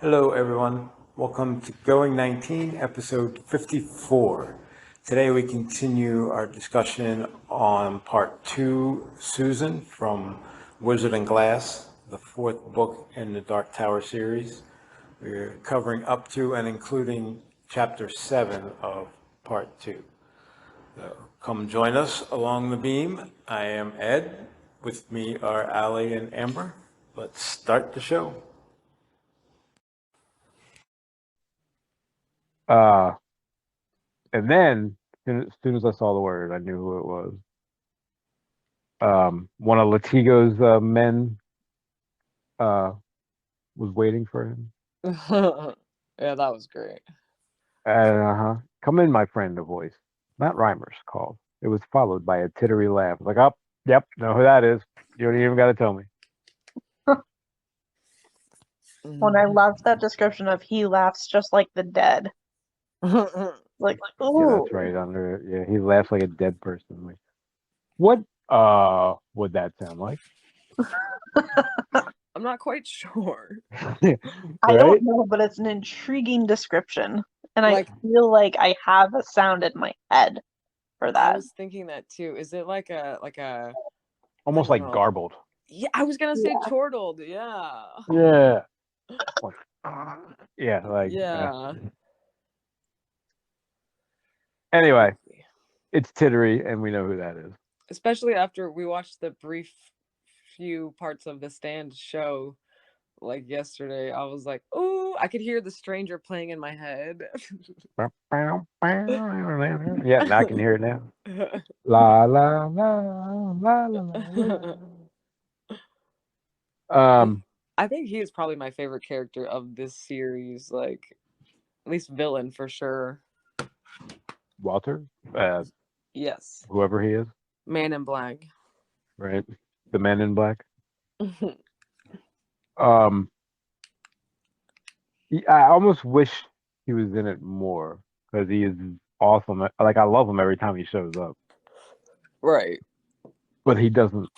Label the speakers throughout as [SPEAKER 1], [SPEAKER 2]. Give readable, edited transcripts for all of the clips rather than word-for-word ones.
[SPEAKER 1] Hello, everyone. Welcome to Going 19, episode 54. Today, we continue our discussion on part two, Susan from Wizard and Glass, the fourth book in the Dark Tower series. We're covering up to and including chapter 7 of part two. Come join us along the beam. I am Ed. With me are Allie and Amber. Let's start the show.
[SPEAKER 2] Uh, and then as soon as I saw the word, I knew who it was. One of Latigo's men uh was waiting for him.
[SPEAKER 3] Yeah, that was great.
[SPEAKER 2] Come in, my friend, a voice. Not Reimer's called. It was followed by a tittery laugh. Like, oh, yep, know who that is. You don't even got to tell me.
[SPEAKER 4] When I loved that description of he laughs just like the dead. Like,
[SPEAKER 2] Yeah,
[SPEAKER 4] ooh.
[SPEAKER 2] that's right. Yeah, he laughs like a dead person. Like, what would that sound like?
[SPEAKER 3] I'm not quite sure.
[SPEAKER 4] I don't
[SPEAKER 2] Right?
[SPEAKER 4] know, but it's an intriguing description. And I
[SPEAKER 3] Like,
[SPEAKER 4] feel like I have a sound in my head for
[SPEAKER 3] I
[SPEAKER 4] that.
[SPEAKER 3] was thinking that too. Is it like a I
[SPEAKER 2] Almost
[SPEAKER 3] don't
[SPEAKER 2] like
[SPEAKER 3] know.
[SPEAKER 2] garbled.
[SPEAKER 3] Yeah, I was gonna say
[SPEAKER 4] Yeah.
[SPEAKER 3] chortled. Yeah.
[SPEAKER 2] Yeah. Like, yeah,
[SPEAKER 3] Yeah.
[SPEAKER 2] anyway, it's Tittery, and we know who that is.
[SPEAKER 3] Especially after we watched the brief few parts of the Stand show like yesterday. I was like, "Ooh, I could hear the stranger playing in my head."
[SPEAKER 2] Yeah, now I can hear it now. La la la la la la.
[SPEAKER 3] And
[SPEAKER 2] Um,
[SPEAKER 3] I think he is probably my favorite character of this series, like at least villain for sure.
[SPEAKER 2] Walter,
[SPEAKER 3] Yes.
[SPEAKER 2] whoever he is,
[SPEAKER 3] Man in Black.
[SPEAKER 2] right? The Man in Black. Um, I almost wish he was in it more because he is awesome. Like I love him every time he shows up,
[SPEAKER 3] Right.
[SPEAKER 2] but he doesn't.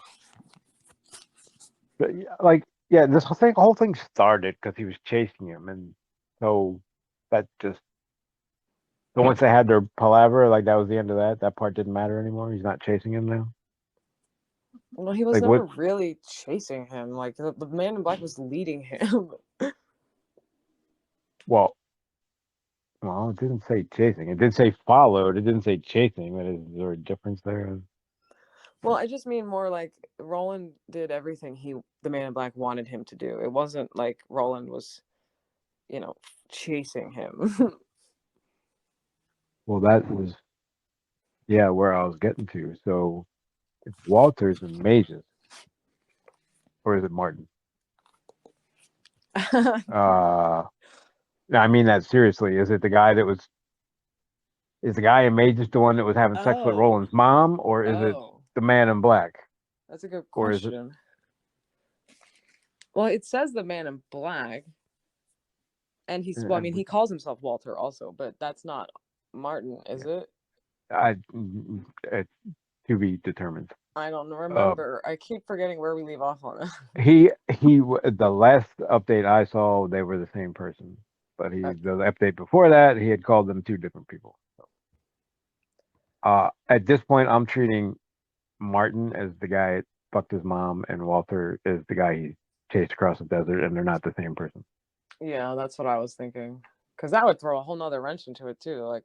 [SPEAKER 2] But like, yeah, this whole thing started because he was chasing him, and so that just. So once they had their palaver, like that was the end of that. That part didn't matter anymore. He's not chasing him now.
[SPEAKER 3] Well, he was
[SPEAKER 2] Like what?
[SPEAKER 3] never really chasing him. Like the Man in Black was leading him.
[SPEAKER 2] Well, well, it didn't say chasing. It did say followed. It didn't say chasing. But is there a difference there?
[SPEAKER 3] Well, I just mean more like Roland did everything the Man in Black wanted him to do. It wasn't like Roland was, you know, chasing him.
[SPEAKER 2] Well, that was yeah where I was getting to. So it's Walters and Mages, or is it Martin? I mean that seriously. Is it the guy that was? Is the guy in Mages the one that was having sex with
[SPEAKER 3] Oh.
[SPEAKER 2] Roland's mom, or is it
[SPEAKER 3] Oh.
[SPEAKER 2] the Man in Black,
[SPEAKER 3] That's a good
[SPEAKER 2] or is it?
[SPEAKER 3] question. Well, it says the Man in Black, and I mean, he calls himself Walter also, but that's not Martin, is it?
[SPEAKER 2] I, it's to be determined.
[SPEAKER 3] I don't
[SPEAKER 2] Uh,
[SPEAKER 3] remember. I keep forgetting where we leave off on it.
[SPEAKER 2] the last update I saw, they were the same person, but
[SPEAKER 3] Okay.
[SPEAKER 2] the update before that, he had called them two different people. At this point, I'm treating Martin as the guy that fucked his mom, and Walter is the guy he chased across the desert, and they're not the same person.
[SPEAKER 3] Yeah, that's what I was thinking. Because that would throw a whole nother wrench into it too. Like,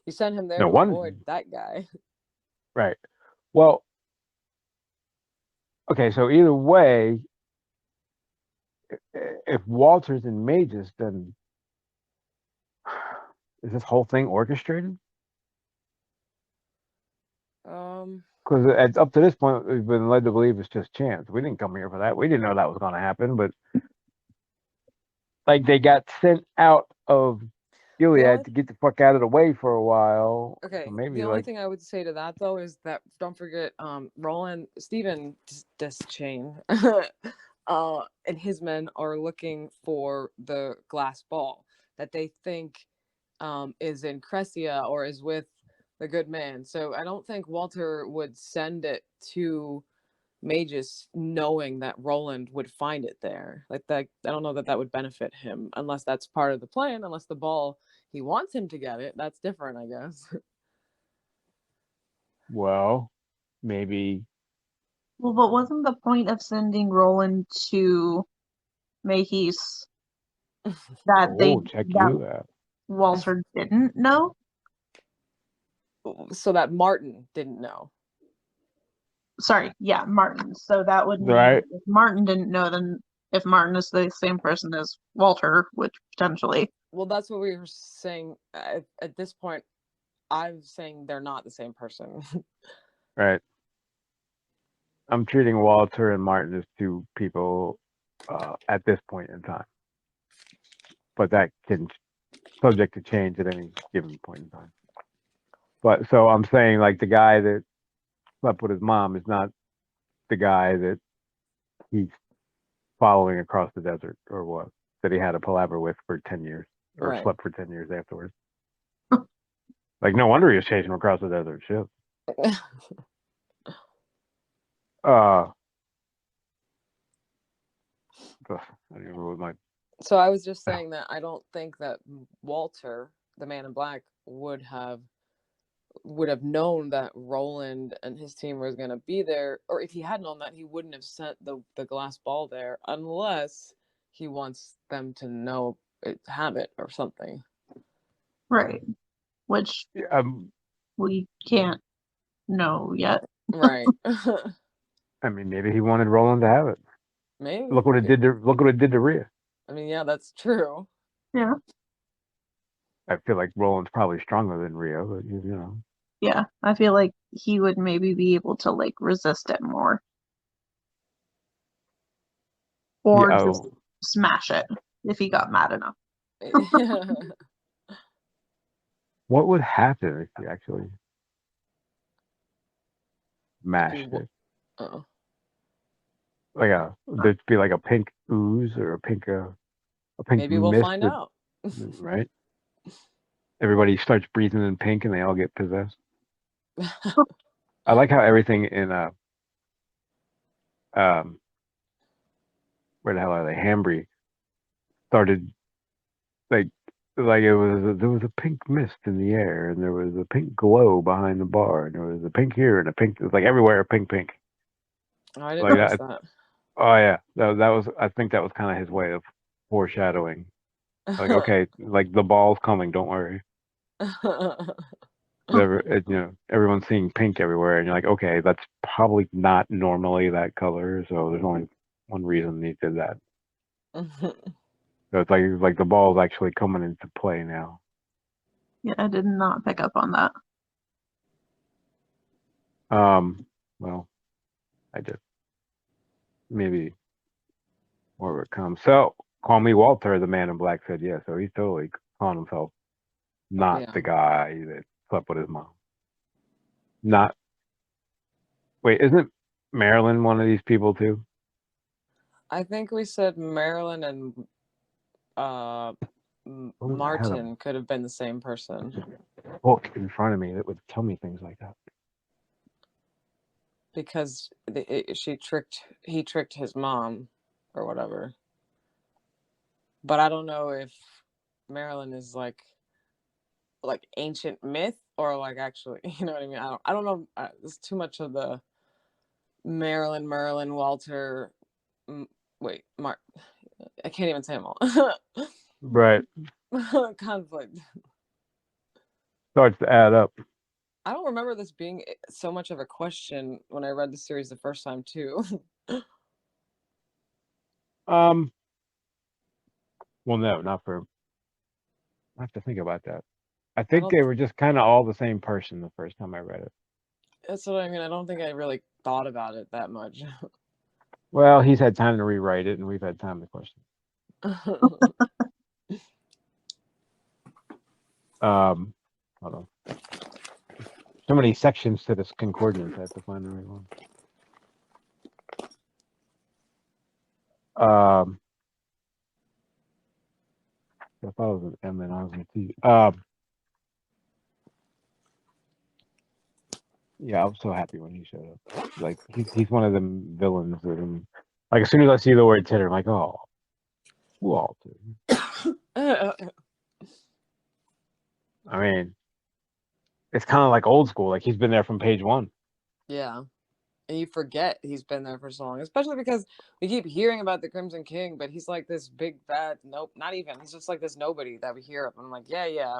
[SPEAKER 3] you send him there
[SPEAKER 2] No
[SPEAKER 3] to
[SPEAKER 2] one,
[SPEAKER 3] avoid that guy.
[SPEAKER 2] right? Well, okay, so either way, if Walter's in Magus, then is this whole thing orchestrated?
[SPEAKER 3] Um,
[SPEAKER 2] Because up to this point, we've been led to believe it's just chance. We didn't come here for that. We didn't know that was going to happen. But like they got sent out of
[SPEAKER 3] the
[SPEAKER 2] Gilead
[SPEAKER 3] only
[SPEAKER 2] to get the fuck out of the way for a while. So
[SPEAKER 3] okay, the
[SPEAKER 2] maybe
[SPEAKER 3] only
[SPEAKER 2] like,
[SPEAKER 3] thing I would say to that though is that don't forget, Roland Stephen Deschain, and his men are looking for the glass ball that they think is in Crescia or is with the good man. So I don't think Walter would send it to mages knowing that Roland would find it there. Like that, I don't know that that would benefit him unless that's part of the plan. Unless the ball he wants him to get it, that's different, I guess.
[SPEAKER 2] Well, maybe.
[SPEAKER 4] Well, but wasn't the point of sending Roland to Mayhees that
[SPEAKER 2] Oh, check
[SPEAKER 4] that
[SPEAKER 2] you out.
[SPEAKER 4] Walter didn't know?
[SPEAKER 3] So that Martin didn't know.
[SPEAKER 4] Sorry, yeah, Martin. So that would mean
[SPEAKER 2] Right.
[SPEAKER 4] if Martin didn't know, then if Martin is the same person as Walter, which potentially.
[SPEAKER 3] Well, that's what we were saying. At this point, I'm saying they're not the same person.
[SPEAKER 2] Right. I'm treating Walter and Martin as two people at this point in time, but that can subject to change at any given point in time. But so I'm saying like the guy that slept with his mom is not the guy that he's following across the desert or what that he had a palaver with for 10 years or
[SPEAKER 3] Right.
[SPEAKER 2] slept for 10 years afterwards. Like no wonder he was chasing him across the desert. Shit. I don't remember what my
[SPEAKER 3] So I was just saying that I don't think that Walter, the man in black, would have known that Roland and his team was going to be there, or if he had known that, he wouldn't have sent the glass ball there unless he wants them to know have it or something.
[SPEAKER 4] Right. Which we can't know yet.
[SPEAKER 3] Right.
[SPEAKER 2] I mean maybe he wanted Roland to have it.
[SPEAKER 3] Maybe.
[SPEAKER 2] Look what it did to Rhea.
[SPEAKER 3] I mean, yeah, that's true.
[SPEAKER 4] Yeah.
[SPEAKER 2] I feel like Roland's probably stronger than Rio, but you know.
[SPEAKER 4] Yeah. I feel like he would maybe be able to like resist it more. Or
[SPEAKER 2] Yeah,
[SPEAKER 4] just smash it if he got mad enough.
[SPEAKER 2] what would happen if you actually mashed it?
[SPEAKER 3] Oh.
[SPEAKER 2] Like there'd be like a pink ooze or a pink
[SPEAKER 3] Maybe we'll
[SPEAKER 2] mist
[SPEAKER 3] find out.
[SPEAKER 2] right? Everybody starts breathing in pink and they all get possessed. I like how everything in where the hell are they? Hambry started like there was a pink mist in the air and there was a pink glow behind the bar and there was a pink here and a pink. It was like everywhere pink.
[SPEAKER 3] Oh, I didn't
[SPEAKER 2] Like
[SPEAKER 3] notice
[SPEAKER 2] that.
[SPEAKER 3] that.
[SPEAKER 2] Oh yeah, that was. I think that was kind of his way of foreshadowing. Like okay, like the ball's coming. Don't worry. Everyone's seeing pink everywhere, and you're like, okay, that's probably not normally that color. So there's only one reason he did that. So it's like the ball's actually coming into play now.
[SPEAKER 4] Yeah, I did not pick up on that.
[SPEAKER 2] Well, I did. Maybe more of it comes. So call me Walter. The man in black said, yeah. So he's totally calling himself not the guy that slept with his mom. Not. Wait, isn't Marilyn one of these people too?
[SPEAKER 3] I think we said Marilyn and Martin could have been the same person.
[SPEAKER 2] Book in front of me that would tell me things like that.
[SPEAKER 3] Because he tricked his mom or whatever. But I don't know if Marilyn is like ancient myth or like actually, you know what I mean? I don't know. There's too much of the Marilyn, Merlin, Walter. Wait, Mark. I can't even say them all.
[SPEAKER 2] Right.
[SPEAKER 3] Conflict.
[SPEAKER 2] Starts to add up.
[SPEAKER 3] I don't remember this being so much of a question when I read the series the first time too.
[SPEAKER 2] Well, no, not for. I have to think about that. I think they were just kind of all the same person the first time I read it.
[SPEAKER 3] That's what I mean. I don't think I really thought about it that much.
[SPEAKER 2] Well, he's had time to rewrite it, and we've had time to question. Hold on. So many sections to this concordance. I have to find the right one. I thought it was an M and I was a T. Yeah, I was so happy when he showed up. Like he's one of them villains that like as soon as I see the word Titter, I'm like, oh, Walter. I mean, it's kind of like old school. Like he's been there from page one.
[SPEAKER 3] Yeah. And you forget he's been there for so long, especially because we keep hearing about the Crimson King, but he's like this big bad. Nope, not even. He's just like this nobody that we hear of. I'm like, yeah.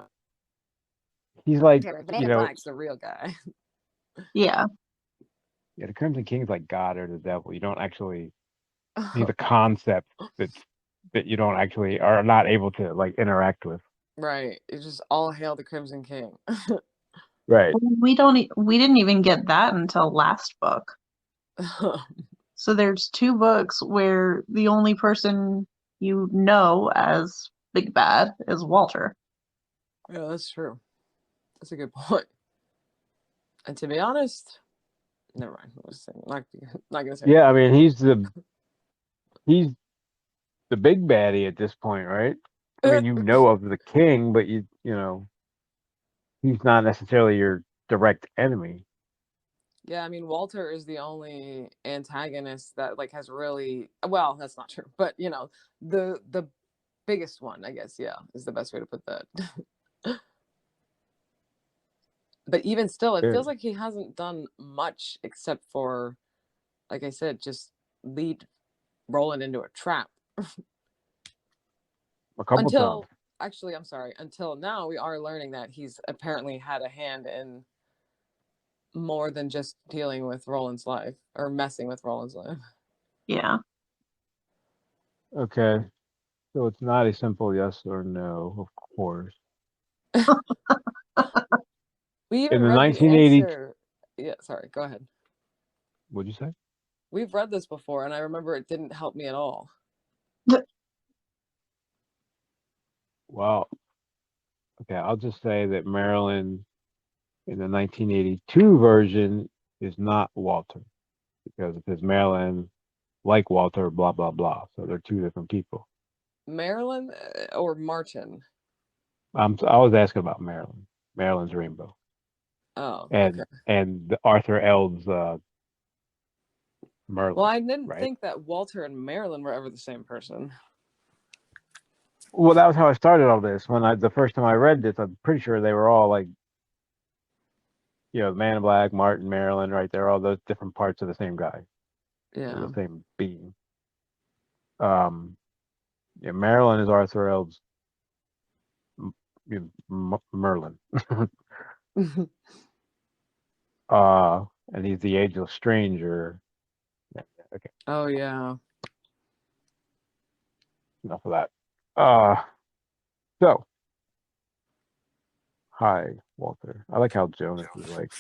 [SPEAKER 2] He's like,
[SPEAKER 3] The Man in Black's the real guy.
[SPEAKER 4] Yeah.
[SPEAKER 2] yeah, the Crimson King's like God or the devil. You don't actually. He's a concept that you don't actually are not able to like interact with.
[SPEAKER 3] Right. It's just all hail the Crimson King.
[SPEAKER 2] Right.
[SPEAKER 4] We didn't even get that until last book. So there's 2 books where the only person you know as Big Bad is Walter.
[SPEAKER 3] Yeah, that's true. That's a good point. And to be honest, never mind. I was saying, not gonna say.
[SPEAKER 2] Yeah, I mean he's the big baddie at this point, right? I mean, you know of the king, but you know he's not necessarily your direct enemy.
[SPEAKER 3] Yeah, I mean Walter is the only antagonist that like has really well, that's not true, but you know, the biggest one, I guess, yeah, is the best way to put that. But even still, it
[SPEAKER 2] Yeah.
[SPEAKER 3] feels like he hasn't done much except for, like I said, just lead Roland into a trap.
[SPEAKER 2] A couple times.
[SPEAKER 3] Actually, I'm sorry, until now we are learning that he's apparently had a hand in more than just dealing with Roland's life or messing with Roland's life.
[SPEAKER 4] Yeah.
[SPEAKER 2] Okay. So it's not a simple yes or no, of course.
[SPEAKER 3] We even
[SPEAKER 2] In the
[SPEAKER 3] read the
[SPEAKER 2] 1980s,
[SPEAKER 3] answer. Yeah, sorry, go ahead.
[SPEAKER 2] what'd you say?
[SPEAKER 3] We've read this before, and I remember it didn't help me at all.
[SPEAKER 2] Well, okay, I'll just say that Marilyn in the 1982 version is not Walter because it says Marilyn like Walter, blah blah blah. So they're 2 different people.
[SPEAKER 3] Marilyn or Martin?
[SPEAKER 2] I was asking about Marilyn, Marilyn's Rainbow,
[SPEAKER 3] Oh,
[SPEAKER 2] and
[SPEAKER 3] okay.
[SPEAKER 2] the Arthur Eld's Merlin.
[SPEAKER 3] Well, I didn't
[SPEAKER 2] right?
[SPEAKER 3] think that Walter and Marilyn were ever the same person.
[SPEAKER 2] Well, that was how I started all this. When the first time I read this, I'm pretty sure they were all like, you know, Man in Black, Martin, Marilyn, right? They're all those different parts of the same guy,
[SPEAKER 3] Yeah.
[SPEAKER 2] the same being. Yeah, Marilyn is Arthur Eld's Merlin. And he's the ageless stranger. Okay,
[SPEAKER 3] Oh yeah.
[SPEAKER 2] enough of that. So hi, Walter. I like how Jonas is like,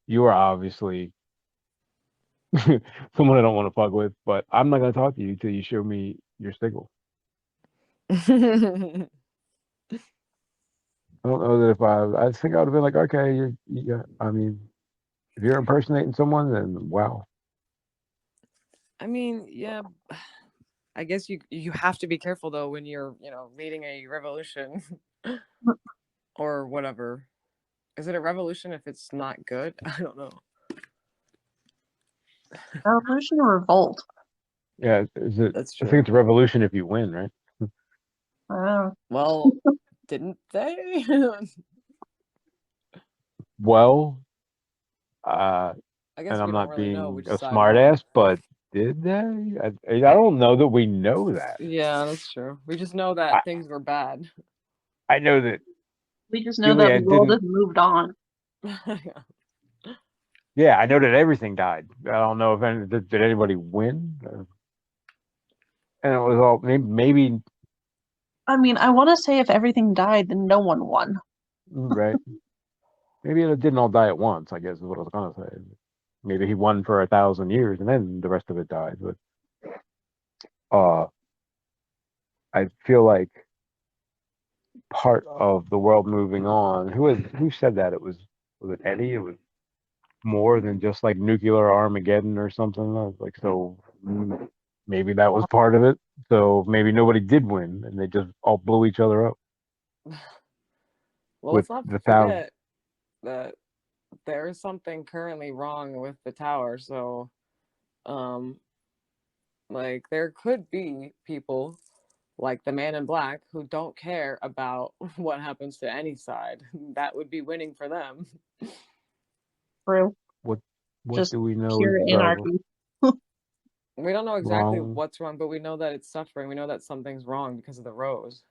[SPEAKER 2] you are obviously someone I don't want to fuck with, but I'm not gonna talk to you till you show me your signal. I don't know that if I think I would have been like, okay, I mean, if you're impersonating someone, then wow.
[SPEAKER 3] I mean, yeah. I guess you have to be careful though when you're, leading a revolution or whatever. Is it a revolution if it's not good? I don't know.
[SPEAKER 4] Revolution or revolt?
[SPEAKER 2] Yeah, is it?
[SPEAKER 3] That's
[SPEAKER 2] I
[SPEAKER 3] true.
[SPEAKER 2] think it's a revolution if you win, right?
[SPEAKER 3] Well, didn't they?
[SPEAKER 2] Well,
[SPEAKER 3] I guess
[SPEAKER 2] and
[SPEAKER 3] we
[SPEAKER 2] I'm
[SPEAKER 3] don't
[SPEAKER 2] not
[SPEAKER 3] really know
[SPEAKER 2] being
[SPEAKER 3] which
[SPEAKER 2] a
[SPEAKER 3] side
[SPEAKER 2] smart
[SPEAKER 3] won.
[SPEAKER 2] ass, but did they? I don't know that we know that.
[SPEAKER 3] Yeah, that's true. We just know that things were bad.
[SPEAKER 2] I know that
[SPEAKER 4] We just know that the world has moved on.
[SPEAKER 2] Yeah, I know that everything died. I don't know if did anybody win? And it was all maybe
[SPEAKER 4] I mean, I want to say if everything died, then no one won.
[SPEAKER 2] right. Maybe it didn't all die at once, I guess is what I was gonna say. Maybe he won for 1,000 years and then the rest of it died. But I feel like part of the world moving on. Who said that? Was it Eddie? It was more than just like nuclear Armageddon or something. I was like, so maybe that was part of it. So maybe nobody did win and they just all blew each other up.
[SPEAKER 3] Well, let's not forget that there's something currently wrong with the tower, so like there could be people like the man in black who don't care about what happens to any side. That would be winning for them.
[SPEAKER 4] True.
[SPEAKER 2] What
[SPEAKER 4] Just
[SPEAKER 2] do we know
[SPEAKER 4] pure
[SPEAKER 2] is
[SPEAKER 4] anarchy.
[SPEAKER 3] We don't know exactly
[SPEAKER 2] wrong?
[SPEAKER 3] what's wrong, but we know that it's suffering. We know that something's wrong because of the rose.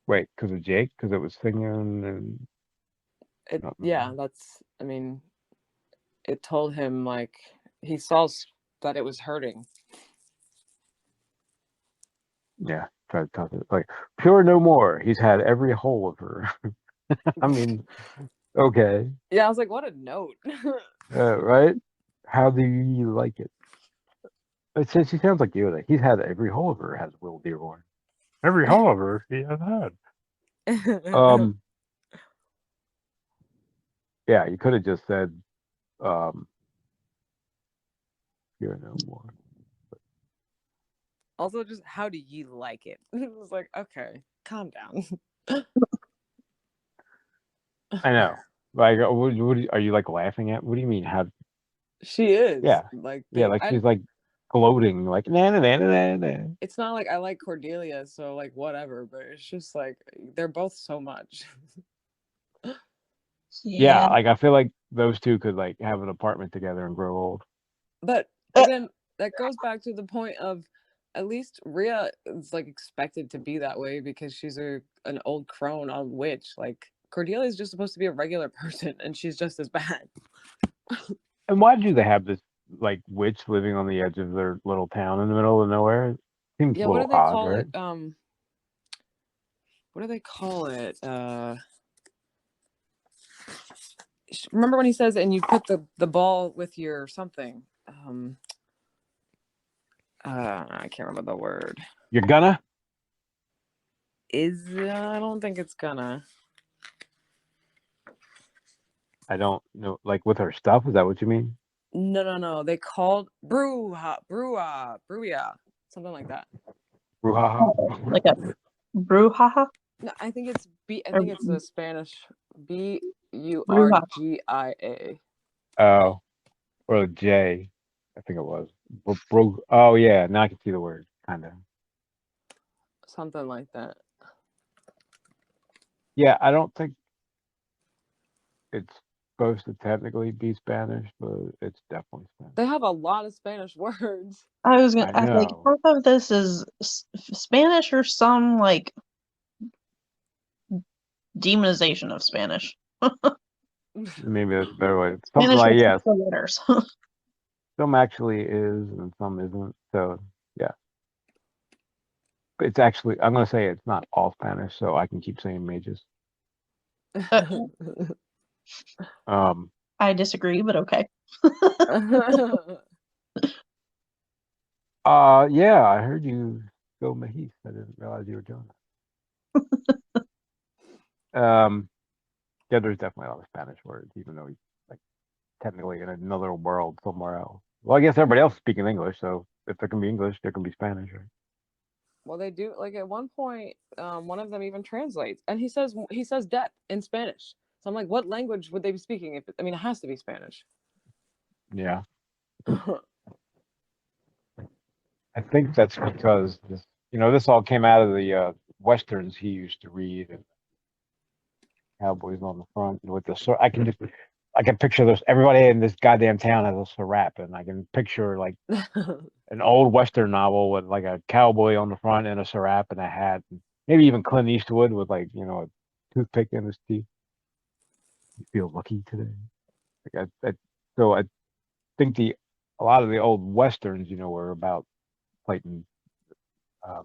[SPEAKER 2] Wait, because of Jake? Because it was singing and
[SPEAKER 3] Yeah, that's, I mean, it told him like he saw that it was hurting.
[SPEAKER 2] yeah, try to talk it like pure no more. He's had every hole of her. I mean, okay,
[SPEAKER 3] Yeah, I was like, what a note.
[SPEAKER 2] right? How do you like it? It says he sounds like Yoda. He's had every hole of her, has Will Dearborn. Every hole of her he has had. Yeah, you could have just said, pure no more.
[SPEAKER 3] Also, just how do you like it? It was like, okay, calm down.
[SPEAKER 2] I know. Like, are you like laughing at? What do you mean? How?
[SPEAKER 3] She is
[SPEAKER 2] Yeah,
[SPEAKER 3] like
[SPEAKER 2] yeah, like she's like gloating, like na na na na na.
[SPEAKER 3] it's not like I like Cordelia, so like whatever, but it's just like they're both so much.
[SPEAKER 2] Yeah, like I feel like those two could like have an apartment together and grow old.
[SPEAKER 3] But again, that goes back to the point of at least Rhea is like expected to be that way because she's an old crone on witch. Like Cordelia is just supposed to be a regular person, and she's just as bad.
[SPEAKER 2] And why do they have this like witch living on the edge of their little town in the middle of nowhere? Seems
[SPEAKER 3] Yeah,
[SPEAKER 2] a
[SPEAKER 3] what do
[SPEAKER 2] little
[SPEAKER 3] they
[SPEAKER 2] odd,
[SPEAKER 3] call
[SPEAKER 2] right?
[SPEAKER 3] it? What do they call it? Remember when he says, and you put the ball with your something? I can't remember the word.
[SPEAKER 2] You're gonna?
[SPEAKER 3] I don't think it's gonna.
[SPEAKER 2] I don't know. Like with her stuff, is that what you mean?
[SPEAKER 3] No. They called Bruja, something like that.
[SPEAKER 2] Brouhaha.
[SPEAKER 4] Like a brouhaha?
[SPEAKER 3] No, I think it's B. I
[SPEAKER 4] Or
[SPEAKER 3] think it's the Spanish
[SPEAKER 4] brouhaha.
[SPEAKER 3] Burgia.
[SPEAKER 2] Oh, or J. I think it was. Oh yeah, now I can see the word. Kind of.
[SPEAKER 3] Something like that.
[SPEAKER 2] Yeah, I don't think it's supposed to technically be Spanish, but it's definitely Spanish.
[SPEAKER 3] They have a lot of Spanish words.
[SPEAKER 4] I was gonna
[SPEAKER 2] I
[SPEAKER 4] like
[SPEAKER 2] know.
[SPEAKER 4] half of this is Spanish or some like demonization of Spanish.
[SPEAKER 2] Maybe that's a better way. Some
[SPEAKER 4] Spanish
[SPEAKER 2] like
[SPEAKER 4] with
[SPEAKER 2] yeah,
[SPEAKER 4] extra letters.
[SPEAKER 2] some actually is and some isn't. So yeah, it's actually I'm gonna say it's not all Spanish, so I can keep saying mages.
[SPEAKER 4] I disagree, but okay.
[SPEAKER 2] Yeah, I heard you go Mahis. I didn't realize you were doing that. Yeah, there's definitely a lot of Spanish words, even though he's like technically in another world somewhere else. Well, I guess everybody else is speaking English, so if there can be English, there can be Spanish, right?
[SPEAKER 3] Well, they do. Like at one point, one of them even translates, and he says death in Spanish. So I'm like, what language would they be speaking? If I mean, it has to be Spanish.
[SPEAKER 2] Yeah. I think that's because this all came out of the westerns he used to read and Cowboys on the front and with the I can picture this everybody in this goddamn town has a syrup and I can picture like an old western novel with like a cowboy on the front and a syrup and a hat and maybe even Clint Eastwood with like a toothpick in his teeth. You feel lucky today. Like so I think a lot of the old westerns were about fighting uh,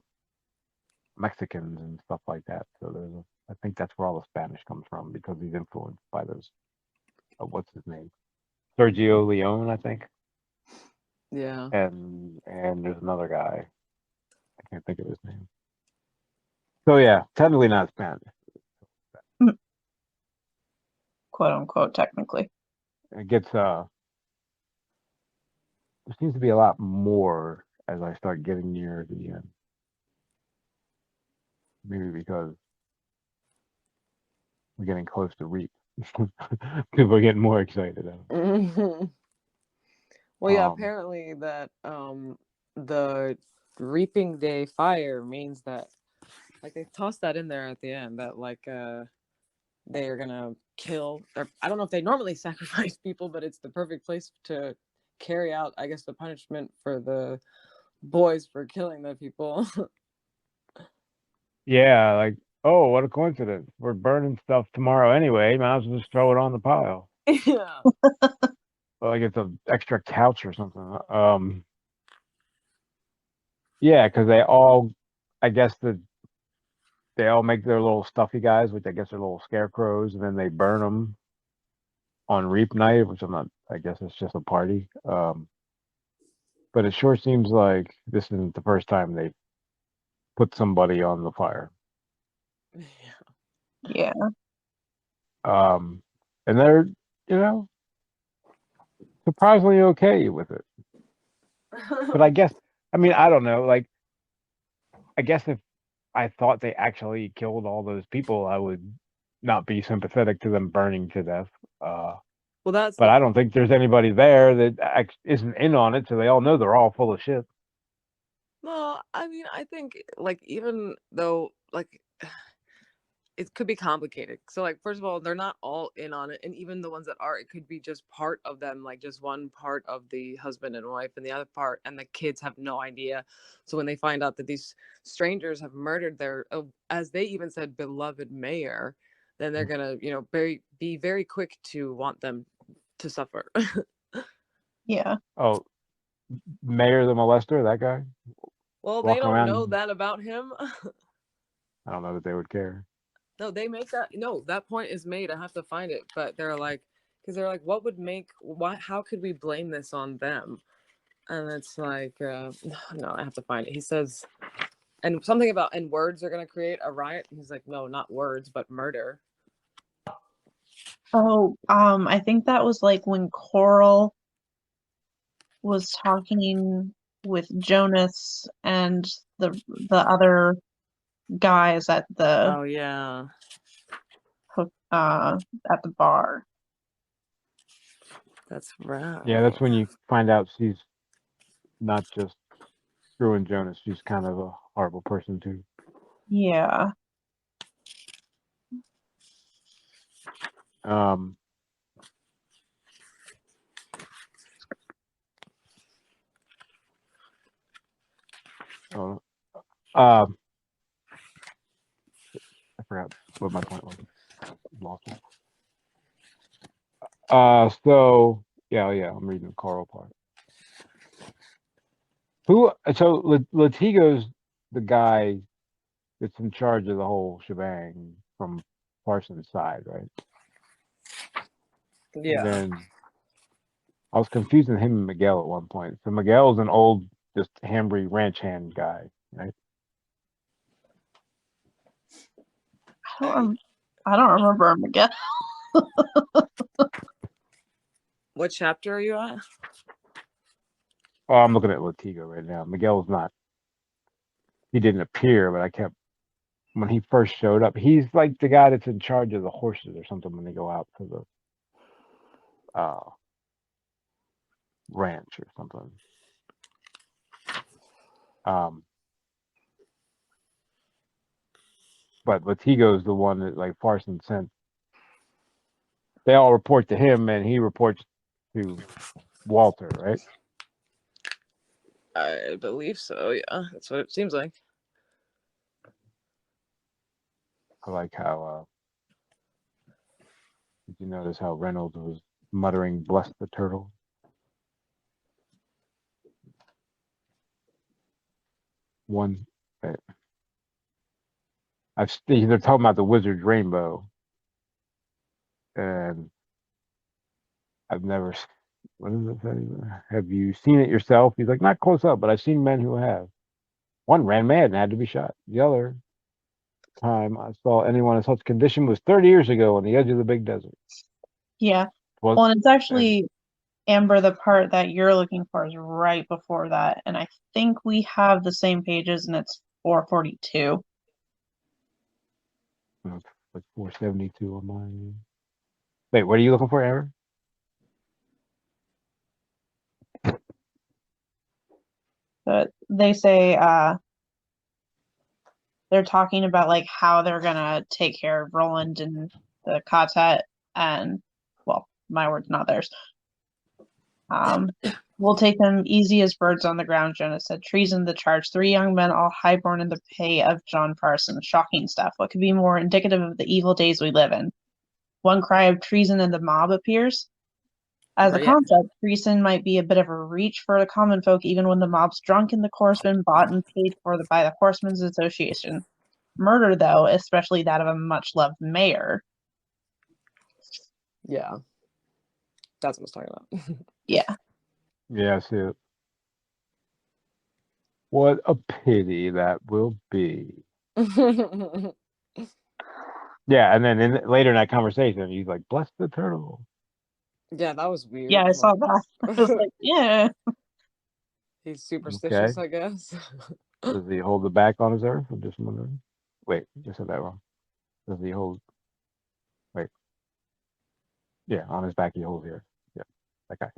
[SPEAKER 2] Mexicans and stuff like that. So I think that's where all the Spanish comes from because he's influenced by those. What's his name? Sergio Leone, I think.
[SPEAKER 3] Yeah.
[SPEAKER 2] And there's another guy. I can't think of his name. So yeah, technically not Spanish.
[SPEAKER 4] Quote unquote, technically.
[SPEAKER 2] It gets there seems to be a lot more as I start getting near the end. Maybe because we're getting close to reap. People are getting more excited.
[SPEAKER 3] Mhm. Well, yeah,
[SPEAKER 2] Um,
[SPEAKER 3] apparently that the reaping day fire means that like they tossed that in there at the end that like they are gonna kill or I don't know if they normally sacrifice people, but it's the perfect place to carry out, I guess, the punishment for the boys for killing the people.
[SPEAKER 2] yeah, like, oh, what a coincidence. We're burning stuff tomorrow anyway. Might as well just throw it on the pile.
[SPEAKER 3] Yeah.
[SPEAKER 2] Like it's an extra couch or something. Yeah, because they all, I guess they all make their little stuffy guys, which I guess are little scarecrows, and then they burn them on Reap Night, which I'm not. I guess it's just a party. But it sure seems like this isn't the first time they put somebody on the fire.
[SPEAKER 4] Yeah.
[SPEAKER 2] And they're, you know, surprisingly okay with it. But I guess, I mean, I don't know. Like, I guess if I thought they actually killed all those people, I would not be sympathetic to them burning to death.
[SPEAKER 3] Well, that's
[SPEAKER 2] But
[SPEAKER 3] the
[SPEAKER 2] I don't think there's anybody there that isn't in on it, so they all know they're all full of shit.
[SPEAKER 3] well, I mean, I think like even though like it could be complicated. So like first of all, they're not all in on it, and even the ones that are, it could be just part of them, like just one part of the husband and wife, and the other part, and the kids have no idea. So when they find out that these strangers have murdered their, as they even said, beloved mayor, then they're gonna, be very quick to want them to suffer.
[SPEAKER 4] Yeah.
[SPEAKER 2] Oh, Mayor the Molester, that guy
[SPEAKER 3] Well, they
[SPEAKER 2] walking
[SPEAKER 3] don't know
[SPEAKER 2] around.
[SPEAKER 3] that about him.
[SPEAKER 2] I don't know that they would care.
[SPEAKER 3] No, they make that. No, that point is made. I have to find it, but they're like, because they're like, what would make? Why? How could we blame this on them? And it's like, no, I have to find it. He says, and something about, and words are gonna create a riot. He's like, no, not words, but murder.
[SPEAKER 4] Oh, I think that was like when Coral was talking with Jonas and the other guys at the
[SPEAKER 3] Oh yeah,
[SPEAKER 4] at the bar.
[SPEAKER 3] that's right.
[SPEAKER 2] Yeah, that's when you find out she's not just screwing Jonas. She's kind of a horrible person too.
[SPEAKER 4] Yeah.
[SPEAKER 2] Um, oh, um, I forgot what my point was. Lost it. So yeah, I'm reading the Carl part. Latigo's the guy that's in charge of the whole shebang from Parsons' side, right? And
[SPEAKER 3] Yeah.
[SPEAKER 2] then I was confusing him and Miguel at one point. So Miguel's an old, just Hambry ranch hand guy, right?
[SPEAKER 4] I don't remember him again.
[SPEAKER 3] What chapter are you at?
[SPEAKER 2] Oh, I'm looking at Latigo right now. Miguel's not. He didn't appear, but I kept when he first showed up. He's like the guy that's in charge of the horses or something when they go out to the ranch or something. But Latigo's the one that like Farson sent. They all report to him, and he reports to Walter, right?
[SPEAKER 3] I believe so. Yeah, that's what it seems like.
[SPEAKER 2] I like how. Did you notice how Reynolds was muttering "Bless the turtle"? One. They're talking about the wizard's rainbow, and I've never. What does it say? Have you seen it yourself? He's like, not close up, but I've seen men who have. One ran mad and had to be shot. The other time I saw anyone in such condition was 30 years ago on the edge of the big desert.
[SPEAKER 4] Yeah.
[SPEAKER 2] Was
[SPEAKER 4] Well, and it's actually Amber, the part that you're looking for is right before that, and I think we have the same pages, and it's 442.
[SPEAKER 2] Like 472 on mine. Wait, what are you looking for, Aaron?
[SPEAKER 4] But they say they're talking about like how they're gonna take care of Roland and the quartet, and well, my words, not theirs. We'll take them easy as birds on the ground, Jonas said. Treason the charge. 3 young men, all highborn in the pay of John Parsons. Shocking stuff. What could be more indicative of the evil days we live in? One cry of treason and the mob appears. As a
[SPEAKER 3] Right, yeah.
[SPEAKER 4] concept, treason might be a bit of a reach for the common folk, even when the mob's drunk and the horsemen bought and paid for by the Horsemen's Association. Murder, though, especially that of a much-loved mayor.
[SPEAKER 3] Yeah. That's what I was talking about.
[SPEAKER 4] Yeah.
[SPEAKER 2] Yeah, I see it. What a pity that will be. Yeah, and then later in that conversation, he's like, "Bless the turtle."
[SPEAKER 3] Yeah, that was weird.
[SPEAKER 4] Yeah, I saw that. I was like, yeah.
[SPEAKER 3] He's superstitious,
[SPEAKER 2] Okay.
[SPEAKER 3] I guess.
[SPEAKER 2] Does he hold the back on his earth? I'm just wondering. Wait, you said that wrong. Does he hold? Wait. Yeah, on his back he holds the earth. Yeah, that guy.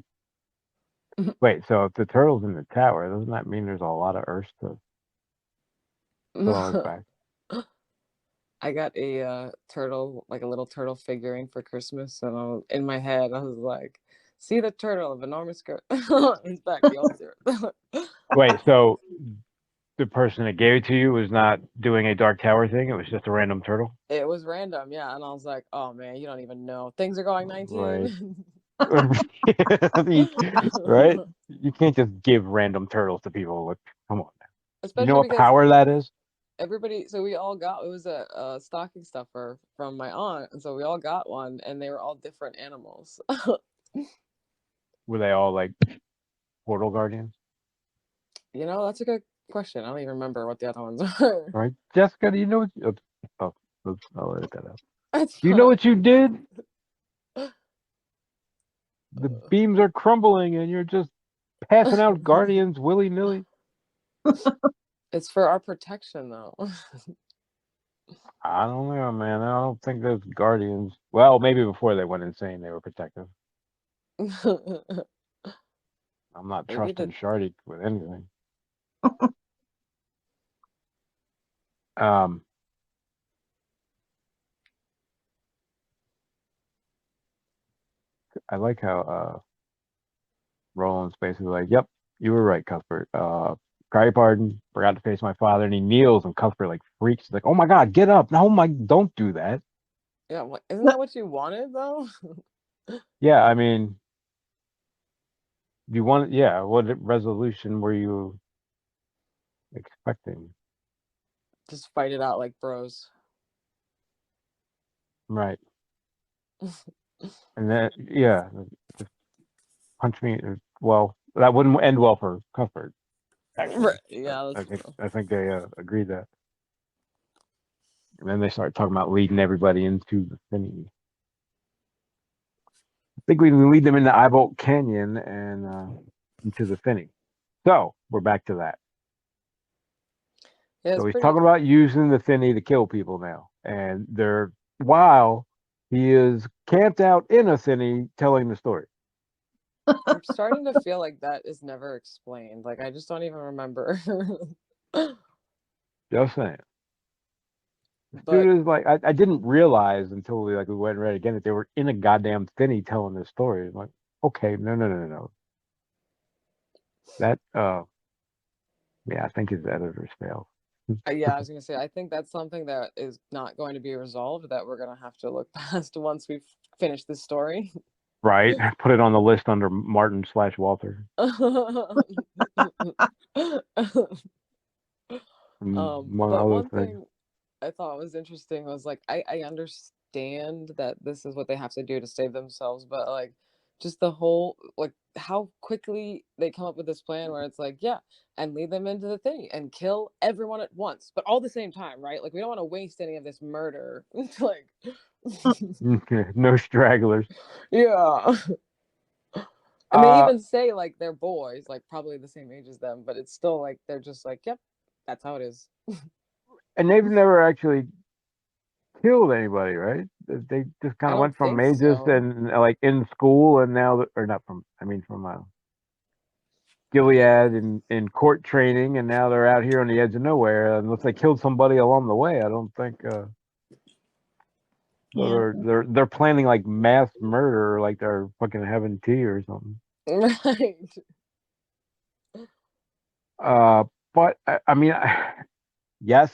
[SPEAKER 2] Wait, so if the turtle's in the tower, doesn't that mean there's a lot of earth to put on his back?
[SPEAKER 3] I got a turtle, like a little turtle figurine for Christmas, and in my head I was like, "See the turtle of enormous girth." In fact, the old
[SPEAKER 2] Wait, so the person that gave it to you was not doing a Dark Tower thing? It was just a random turtle?
[SPEAKER 3] It was random, yeah, and I was like, "Oh man, you don't even know things are going 19."
[SPEAKER 2] Right? You can't just give random turtles to people. Like, come on, man.
[SPEAKER 3] Especially
[SPEAKER 2] You know what
[SPEAKER 3] because
[SPEAKER 2] power that is?
[SPEAKER 3] everybody, so we all got, it was a stocking stuffer from my aunt, and so we all got one, and they were all different animals.
[SPEAKER 2] Were they all like portal guardians?
[SPEAKER 3] You know, that's a good question. I don't even remember what the other ones are.
[SPEAKER 2] All right, Jessica, do you know what? Oops, I'll edit that out.
[SPEAKER 3] That's
[SPEAKER 2] Do you know
[SPEAKER 3] fine.
[SPEAKER 2] what you did? The beams are crumbling, and you're just passing out guardians willy nilly.
[SPEAKER 3] It's for our protection, though.
[SPEAKER 2] I don't know, man. I don't think those guardians. Well, maybe before they went insane, they were protective. I'm not
[SPEAKER 3] Maybe
[SPEAKER 2] trusting
[SPEAKER 3] the
[SPEAKER 2] Shardy with anything. I like how Roland's basically like, "Yep, you were right, Cuthbert. Cry your pardon. Forgot to face my father." And he kneels, and Cuthbert like freaks. He's like, "Oh my God, get up! No, don't do that."
[SPEAKER 3] yeah, isn't that what you wanted though?
[SPEAKER 2] Yeah, I mean, you want, yeah. What resolution were you expecting?
[SPEAKER 3] Just fight it out like bros.
[SPEAKER 2] Right. And then, yeah, just punch me. Well, that wouldn't end well for Cuthbert. Actually,
[SPEAKER 3] Right. Yeah, that's true.
[SPEAKER 2] I think they agreed that. And then they start talking about leading everybody into the Finney. I think we can lead them into Eyebolt Canyon and into the Finney. So we're back to that.
[SPEAKER 3] Yeah,
[SPEAKER 2] So
[SPEAKER 3] it's
[SPEAKER 2] he's
[SPEAKER 3] pretty.
[SPEAKER 2] talking about using the Finney to kill people now, and they're while he is camped out in a Finney telling the story.
[SPEAKER 3] I'm starting to feel like that is never explained. Like I just don't even remember.
[SPEAKER 2] Just saying. The
[SPEAKER 3] But
[SPEAKER 2] dude is like, I didn't realize until we went and read again that they were in a goddamn Finney telling this story. I'm like, okay, no. That yeah, I think his editors failed.
[SPEAKER 3] yeah, I was gonna say I think that's something that is not going to be resolved. That we're gonna have to look past once we've finished this story.
[SPEAKER 2] Right. Put it on the list under Martin/Walter. One
[SPEAKER 3] But
[SPEAKER 2] other
[SPEAKER 3] one
[SPEAKER 2] thing.
[SPEAKER 3] thing I thought was interesting was like I understand that this is what they have to do to save themselves, but like just the whole like how quickly they come up with this plan where it's like, yeah, and lead them into the thing and kill everyone at once, but all the same time, right? Like we don't want to waste any of this murder. Like
[SPEAKER 2] No stragglers.
[SPEAKER 3] yeah. And they even say like they're boys, like probably the same age as them, but it's still like they're just like, yep, that's how it is.
[SPEAKER 2] And they've never actually killed anybody, right? They just kind
[SPEAKER 3] I
[SPEAKER 2] of
[SPEAKER 3] don't
[SPEAKER 2] went from
[SPEAKER 3] think
[SPEAKER 2] mages
[SPEAKER 3] so.
[SPEAKER 2] and like in school, and now, or not from, I mean, from Gilead in court training, and now they're out here on the edge of nowhere. Unless they killed somebody along the way, I don't think. So
[SPEAKER 4] Yeah.
[SPEAKER 2] they're planning like mass murder, like they're fucking having tea or something.
[SPEAKER 3] Right.
[SPEAKER 2] But I mean, yes,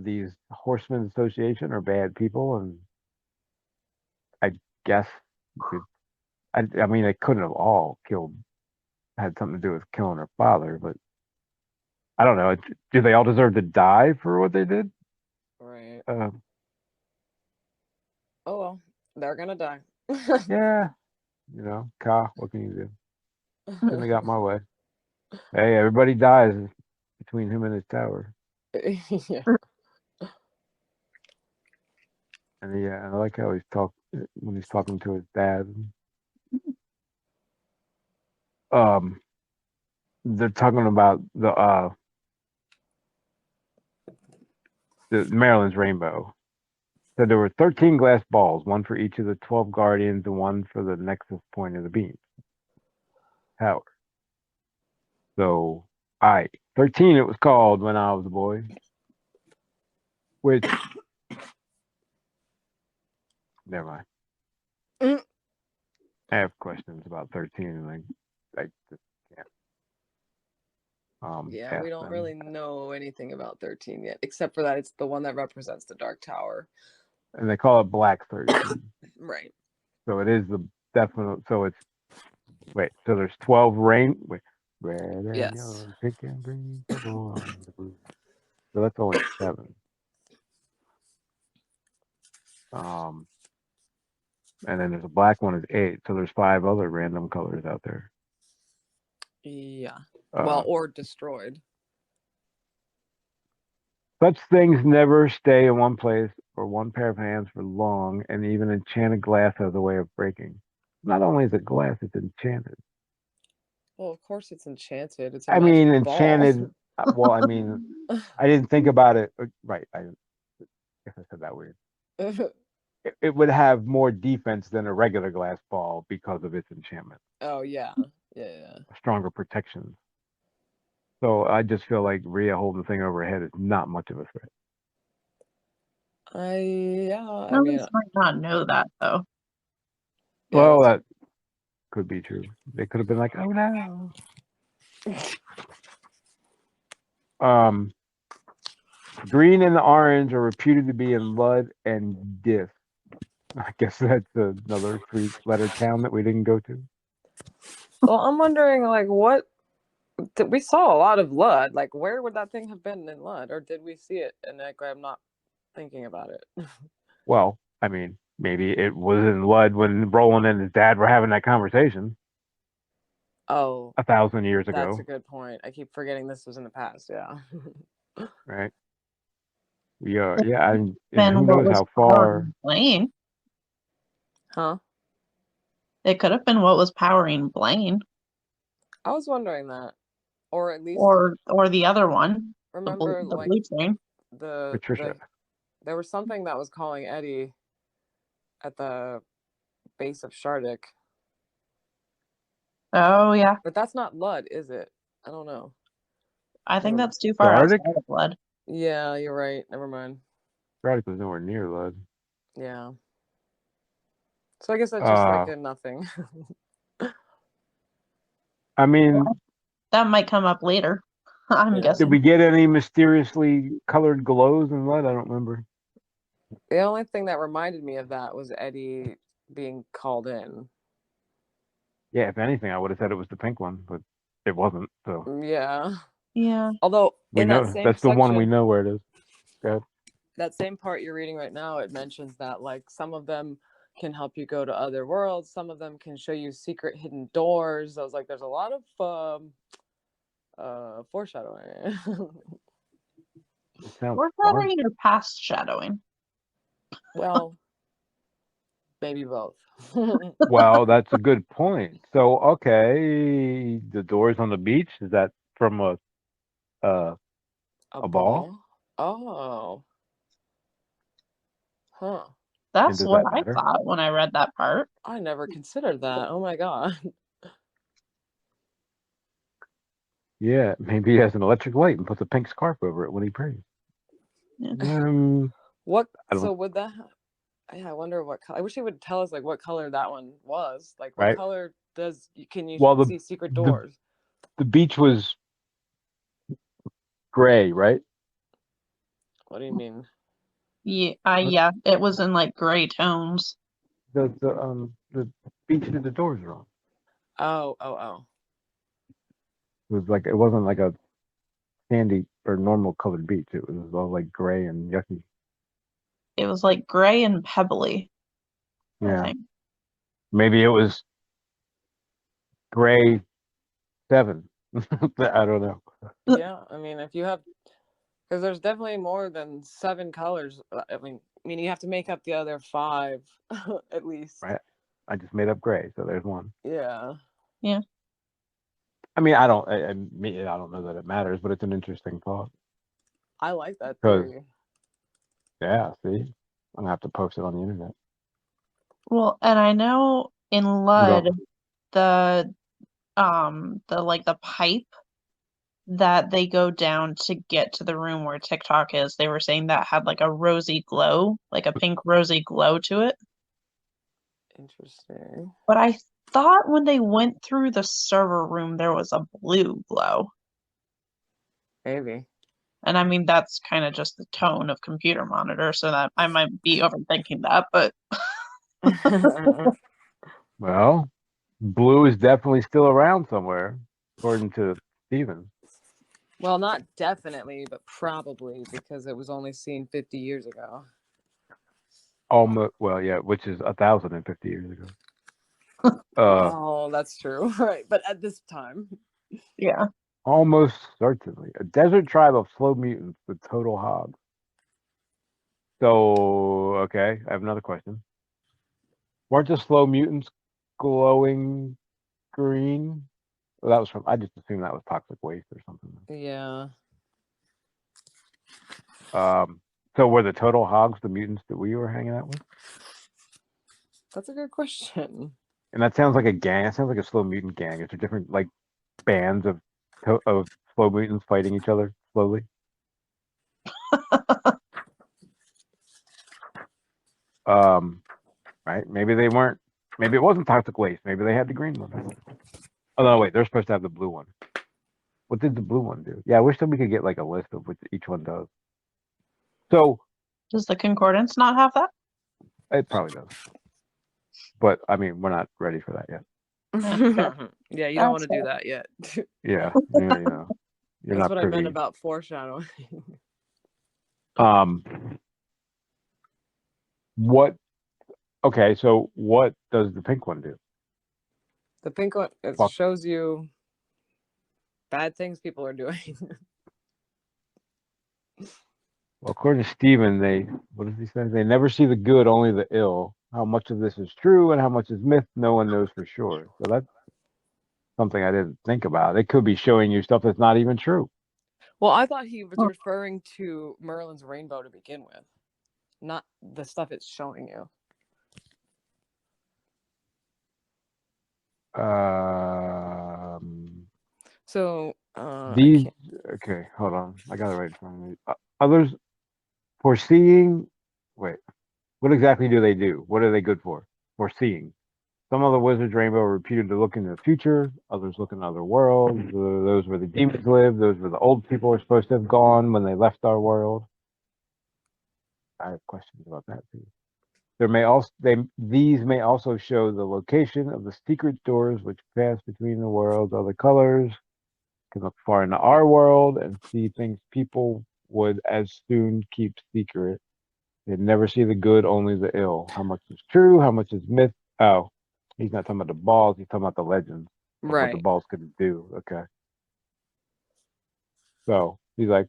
[SPEAKER 2] these Horsemen Association are bad people, and I guess you could. I mean, they couldn't have all had something to do with killing her father, but I don't know. Do they all deserve to die for what they did?
[SPEAKER 3] Right.
[SPEAKER 2] Uh,
[SPEAKER 3] Oh well, they're gonna die.
[SPEAKER 2] yeah, what can you do? Shouldn't have got my way. Hey, everybody dies between him and his tower.
[SPEAKER 3] Yeah.
[SPEAKER 2] And yeah, I like how when he's talking to his dad. They're talking about the Maryland's rainbow. So there were 13 glass balls, one for each of the 12 guardians and one for the nexus point of the beam tower. So 13 it was called when I was a boy. Which never mind.
[SPEAKER 3] Mm.
[SPEAKER 2] I have questions about 13 and I just can't
[SPEAKER 3] Yeah, we
[SPEAKER 2] ask
[SPEAKER 3] don't
[SPEAKER 2] them.
[SPEAKER 3] really know anything about 13 yet, except for that it's the one that represents the Dark Tower.
[SPEAKER 2] And they call it Black 13.
[SPEAKER 3] Right.
[SPEAKER 2] So it is the definite. So it's so there's 12 red and
[SPEAKER 3] Yes.
[SPEAKER 2] yellow, pink and green, purple on the blue. So that's only 7. And then there's a black one is 8. So there's 5 other random colors out there.
[SPEAKER 3] Yeah. Well, or destroyed.
[SPEAKER 2] Such things never stay in one place or one pair of hands for long, and even enchanted glass has a way of breaking. Not only is it glass, it's enchanted.
[SPEAKER 3] Well, of course it's enchanted. It's a
[SPEAKER 2] I
[SPEAKER 3] magic
[SPEAKER 2] mean,
[SPEAKER 3] ball.
[SPEAKER 2] enchanted. Well, I mean, I didn't think about it. Right. I guess I said that weird. It would have more defense than a regular glass ball because of its enchantment.
[SPEAKER 3] Oh yeah. Yeah.
[SPEAKER 2] Stronger protection. So I just feel like Rhea holding the thing over her head is not much of a threat.
[SPEAKER 3] I
[SPEAKER 4] Others
[SPEAKER 3] mean,
[SPEAKER 4] might not know that though.
[SPEAKER 3] yeah,
[SPEAKER 2] Well, that could be true. They could have been like, "Oh no." Green and the orange are reputed to be in Lud and Diff. I guess that's another 3-letter town that we didn't go to.
[SPEAKER 3] well, I'm wondering, like, we saw a lot of Lud. Like, where would that thing have been in Lud, or did we see it? And like, I'm not thinking about it.
[SPEAKER 2] Well, I mean, maybe it was in Lud when Roland and his dad were having that conversation.
[SPEAKER 3] Oh,
[SPEAKER 2] 1,000 years ago.
[SPEAKER 3] That's a good point. I keep forgetting this was in the past. Yeah.
[SPEAKER 2] Right. Yeah. And
[SPEAKER 4] Then
[SPEAKER 2] who
[SPEAKER 4] what
[SPEAKER 2] knows
[SPEAKER 4] was
[SPEAKER 2] how far.
[SPEAKER 4] Blaine?
[SPEAKER 3] Huh?
[SPEAKER 4] It could have been what was powering Blaine,
[SPEAKER 3] I was wondering that, or at least
[SPEAKER 4] or the other one,
[SPEAKER 3] remember,
[SPEAKER 4] the
[SPEAKER 3] like
[SPEAKER 4] blue train.
[SPEAKER 2] Patricia.
[SPEAKER 3] There was something that was calling Eddie at the base of Shardik.
[SPEAKER 4] Oh yeah,
[SPEAKER 3] But that's not Lud, is it? I don't know.
[SPEAKER 4] I think
[SPEAKER 3] Never-
[SPEAKER 4] that's too far
[SPEAKER 2] Shardik?
[SPEAKER 4] outside of Blood.
[SPEAKER 3] Yeah, you're right. Never mind.
[SPEAKER 2] Shardik was nowhere near Lud.
[SPEAKER 3] Yeah. So I guess that's just like a nothing.
[SPEAKER 2] I mean,
[SPEAKER 4] That might come up later. I'm
[SPEAKER 3] Yeah.
[SPEAKER 4] guessing.
[SPEAKER 2] did we get any mysteriously colored glows in Lud? I don't remember.
[SPEAKER 3] The only thing that reminded me of that was Eddie being called in.
[SPEAKER 2] Yeah, if anything, I would have said it was the pink one, but it wasn't. So
[SPEAKER 3] Yeah.
[SPEAKER 4] Yeah.
[SPEAKER 3] Although
[SPEAKER 2] we
[SPEAKER 3] in
[SPEAKER 2] know
[SPEAKER 3] that same
[SPEAKER 2] that's the one we
[SPEAKER 3] section,
[SPEAKER 2] know where it is. Go ahead.
[SPEAKER 3] that same part you're reading right now, it mentions that like some of them can help you go to other worlds, some of them can show you secret hidden doors. I was like, there's a lot of foreshadowing.
[SPEAKER 2] It sounds fun.
[SPEAKER 4] Foreshadowing or past shadowing?
[SPEAKER 3] Well, maybe both.
[SPEAKER 2] Well, that's a good point. So, okay, the doors on the beach, is that from a ball?
[SPEAKER 3] Oh. Huh.
[SPEAKER 4] That's
[SPEAKER 2] does
[SPEAKER 4] what
[SPEAKER 2] that
[SPEAKER 4] I
[SPEAKER 2] matter?
[SPEAKER 4] thought when I read that part.
[SPEAKER 3] I never considered that. Oh my god.
[SPEAKER 2] Yeah, maybe he has an electric light and puts a pink scarf over it when he prays.
[SPEAKER 4] Yeah.
[SPEAKER 3] What?
[SPEAKER 2] I don't-
[SPEAKER 3] So would that? Yeah, I wonder what color. I wish he would tell us like what color that one was. Like, what
[SPEAKER 2] Right.
[SPEAKER 3] color can you
[SPEAKER 2] Well,
[SPEAKER 3] see secret doors?
[SPEAKER 2] the beach was gray, right?
[SPEAKER 3] What do you mean?
[SPEAKER 4] Yeah,
[SPEAKER 2] What?
[SPEAKER 4] yeah, it was in like gray tones.
[SPEAKER 2] The beach that the doors are on.
[SPEAKER 3] Oh.
[SPEAKER 2] It was like, it wasn't like a sandy or normal colored beach. It was all like gray and yucky.
[SPEAKER 4] It was like gray and pebbly, I
[SPEAKER 2] Yeah.
[SPEAKER 4] think.
[SPEAKER 2] Maybe it was gray 7. I don't know.
[SPEAKER 3] Yeah, I mean, if you have, because there's definitely more than 7 colors. I mean, you have to make up the other 5 at least.
[SPEAKER 2] Right. I just made up gray, so there's one.
[SPEAKER 3] Yeah.
[SPEAKER 2] I mean, I don't know that it matters, but it's an interesting thought.
[SPEAKER 3] I like that
[SPEAKER 2] 'Cause-
[SPEAKER 3] theory.
[SPEAKER 2] Yeah, see? I'm gonna have to post it on the internet.
[SPEAKER 4] Well, and I know in Lud,
[SPEAKER 2] Rudolph.
[SPEAKER 4] the pipe that they go down to get to the room where TikTok is, they were saying that had like a rosy glow, like a pink rosy glow to it.
[SPEAKER 3] Interesting.
[SPEAKER 4] But I thought when they went through the server room, there was a blue glow.
[SPEAKER 3] Maybe.
[SPEAKER 4] And I mean, that's kind of just the tone of computer monitor, so that I might be overthinking that, but
[SPEAKER 2] Well, blue is definitely still around somewhere, according to Steven.
[SPEAKER 3] Well, not definitely, but probably because it was only seen 50 years ago.
[SPEAKER 2] Almost, well, yeah, which is 1,050 years ago.
[SPEAKER 3] Oh, that's true. Right. But at this time.
[SPEAKER 4] yeah.
[SPEAKER 2] Almost certainly. A desert tribe of slow mutants with total hogs. So, okay, I have another question. Weren't the slow mutants glowing green? Well, that was from, I just assumed that was toxic waste or something.
[SPEAKER 3] Yeah.
[SPEAKER 2] So were the total hogs the mutants that we were hanging out with?
[SPEAKER 3] That's a good question.
[SPEAKER 2] And that sounds like a gang. It sounds like a slow mutant gang. It's a different, like, bands of slow mutants fighting each other slowly. Right? Maybe they weren't. Maybe it wasn't toxic waste. Maybe they had the green one. Oh no, wait. They're supposed to have the blue one. What did the blue one do? Yeah, I wish that we could get like a list of what each one does. So
[SPEAKER 4] Does the concordance not have that?
[SPEAKER 2] it probably does. But I mean, we're not ready for that yet.
[SPEAKER 3] Yeah, you don't want to
[SPEAKER 4] That's
[SPEAKER 3] do that yet.
[SPEAKER 2] Yeah, you know, you're
[SPEAKER 3] That's
[SPEAKER 2] not
[SPEAKER 3] what
[SPEAKER 2] privy.
[SPEAKER 3] I meant about foreshadowing.
[SPEAKER 2] What? Okay, so what does the pink one do?
[SPEAKER 3] The pink one, it
[SPEAKER 2] Fuck.
[SPEAKER 3] shows you bad things people are doing.
[SPEAKER 2] Well, according to Steven, what does he say? They never see the good, only the ill. How much of this is true and how much is myth, no one knows for sure. So that's something I didn't think about. They could be showing you stuff that's not even true.
[SPEAKER 3] Well, I thought he was referring to Merlin's rainbow to begin with, not the stuff it's showing you. So
[SPEAKER 2] These, okay, hold on. I got it right in front of me. Others foreseeing. Wait, what exactly do they do? What are they good for? Foreseeing. Some of the wizards' rainbow are reputed to look into the future. Others look in other worlds. Those where the demons live. Those where the old people are supposed to have gone when they left our world. I have questions about that too. These may also show the location of the secret doors which pass between the worlds. Other colors can look far into our world and see things people would as soon keep secret. They'd never see the good, only the ill. How much is true? How much is myth? Oh, he's not talking about the balls. He's talking about the legends of what the
[SPEAKER 3] right.
[SPEAKER 2] balls could do. Okay. So he's like,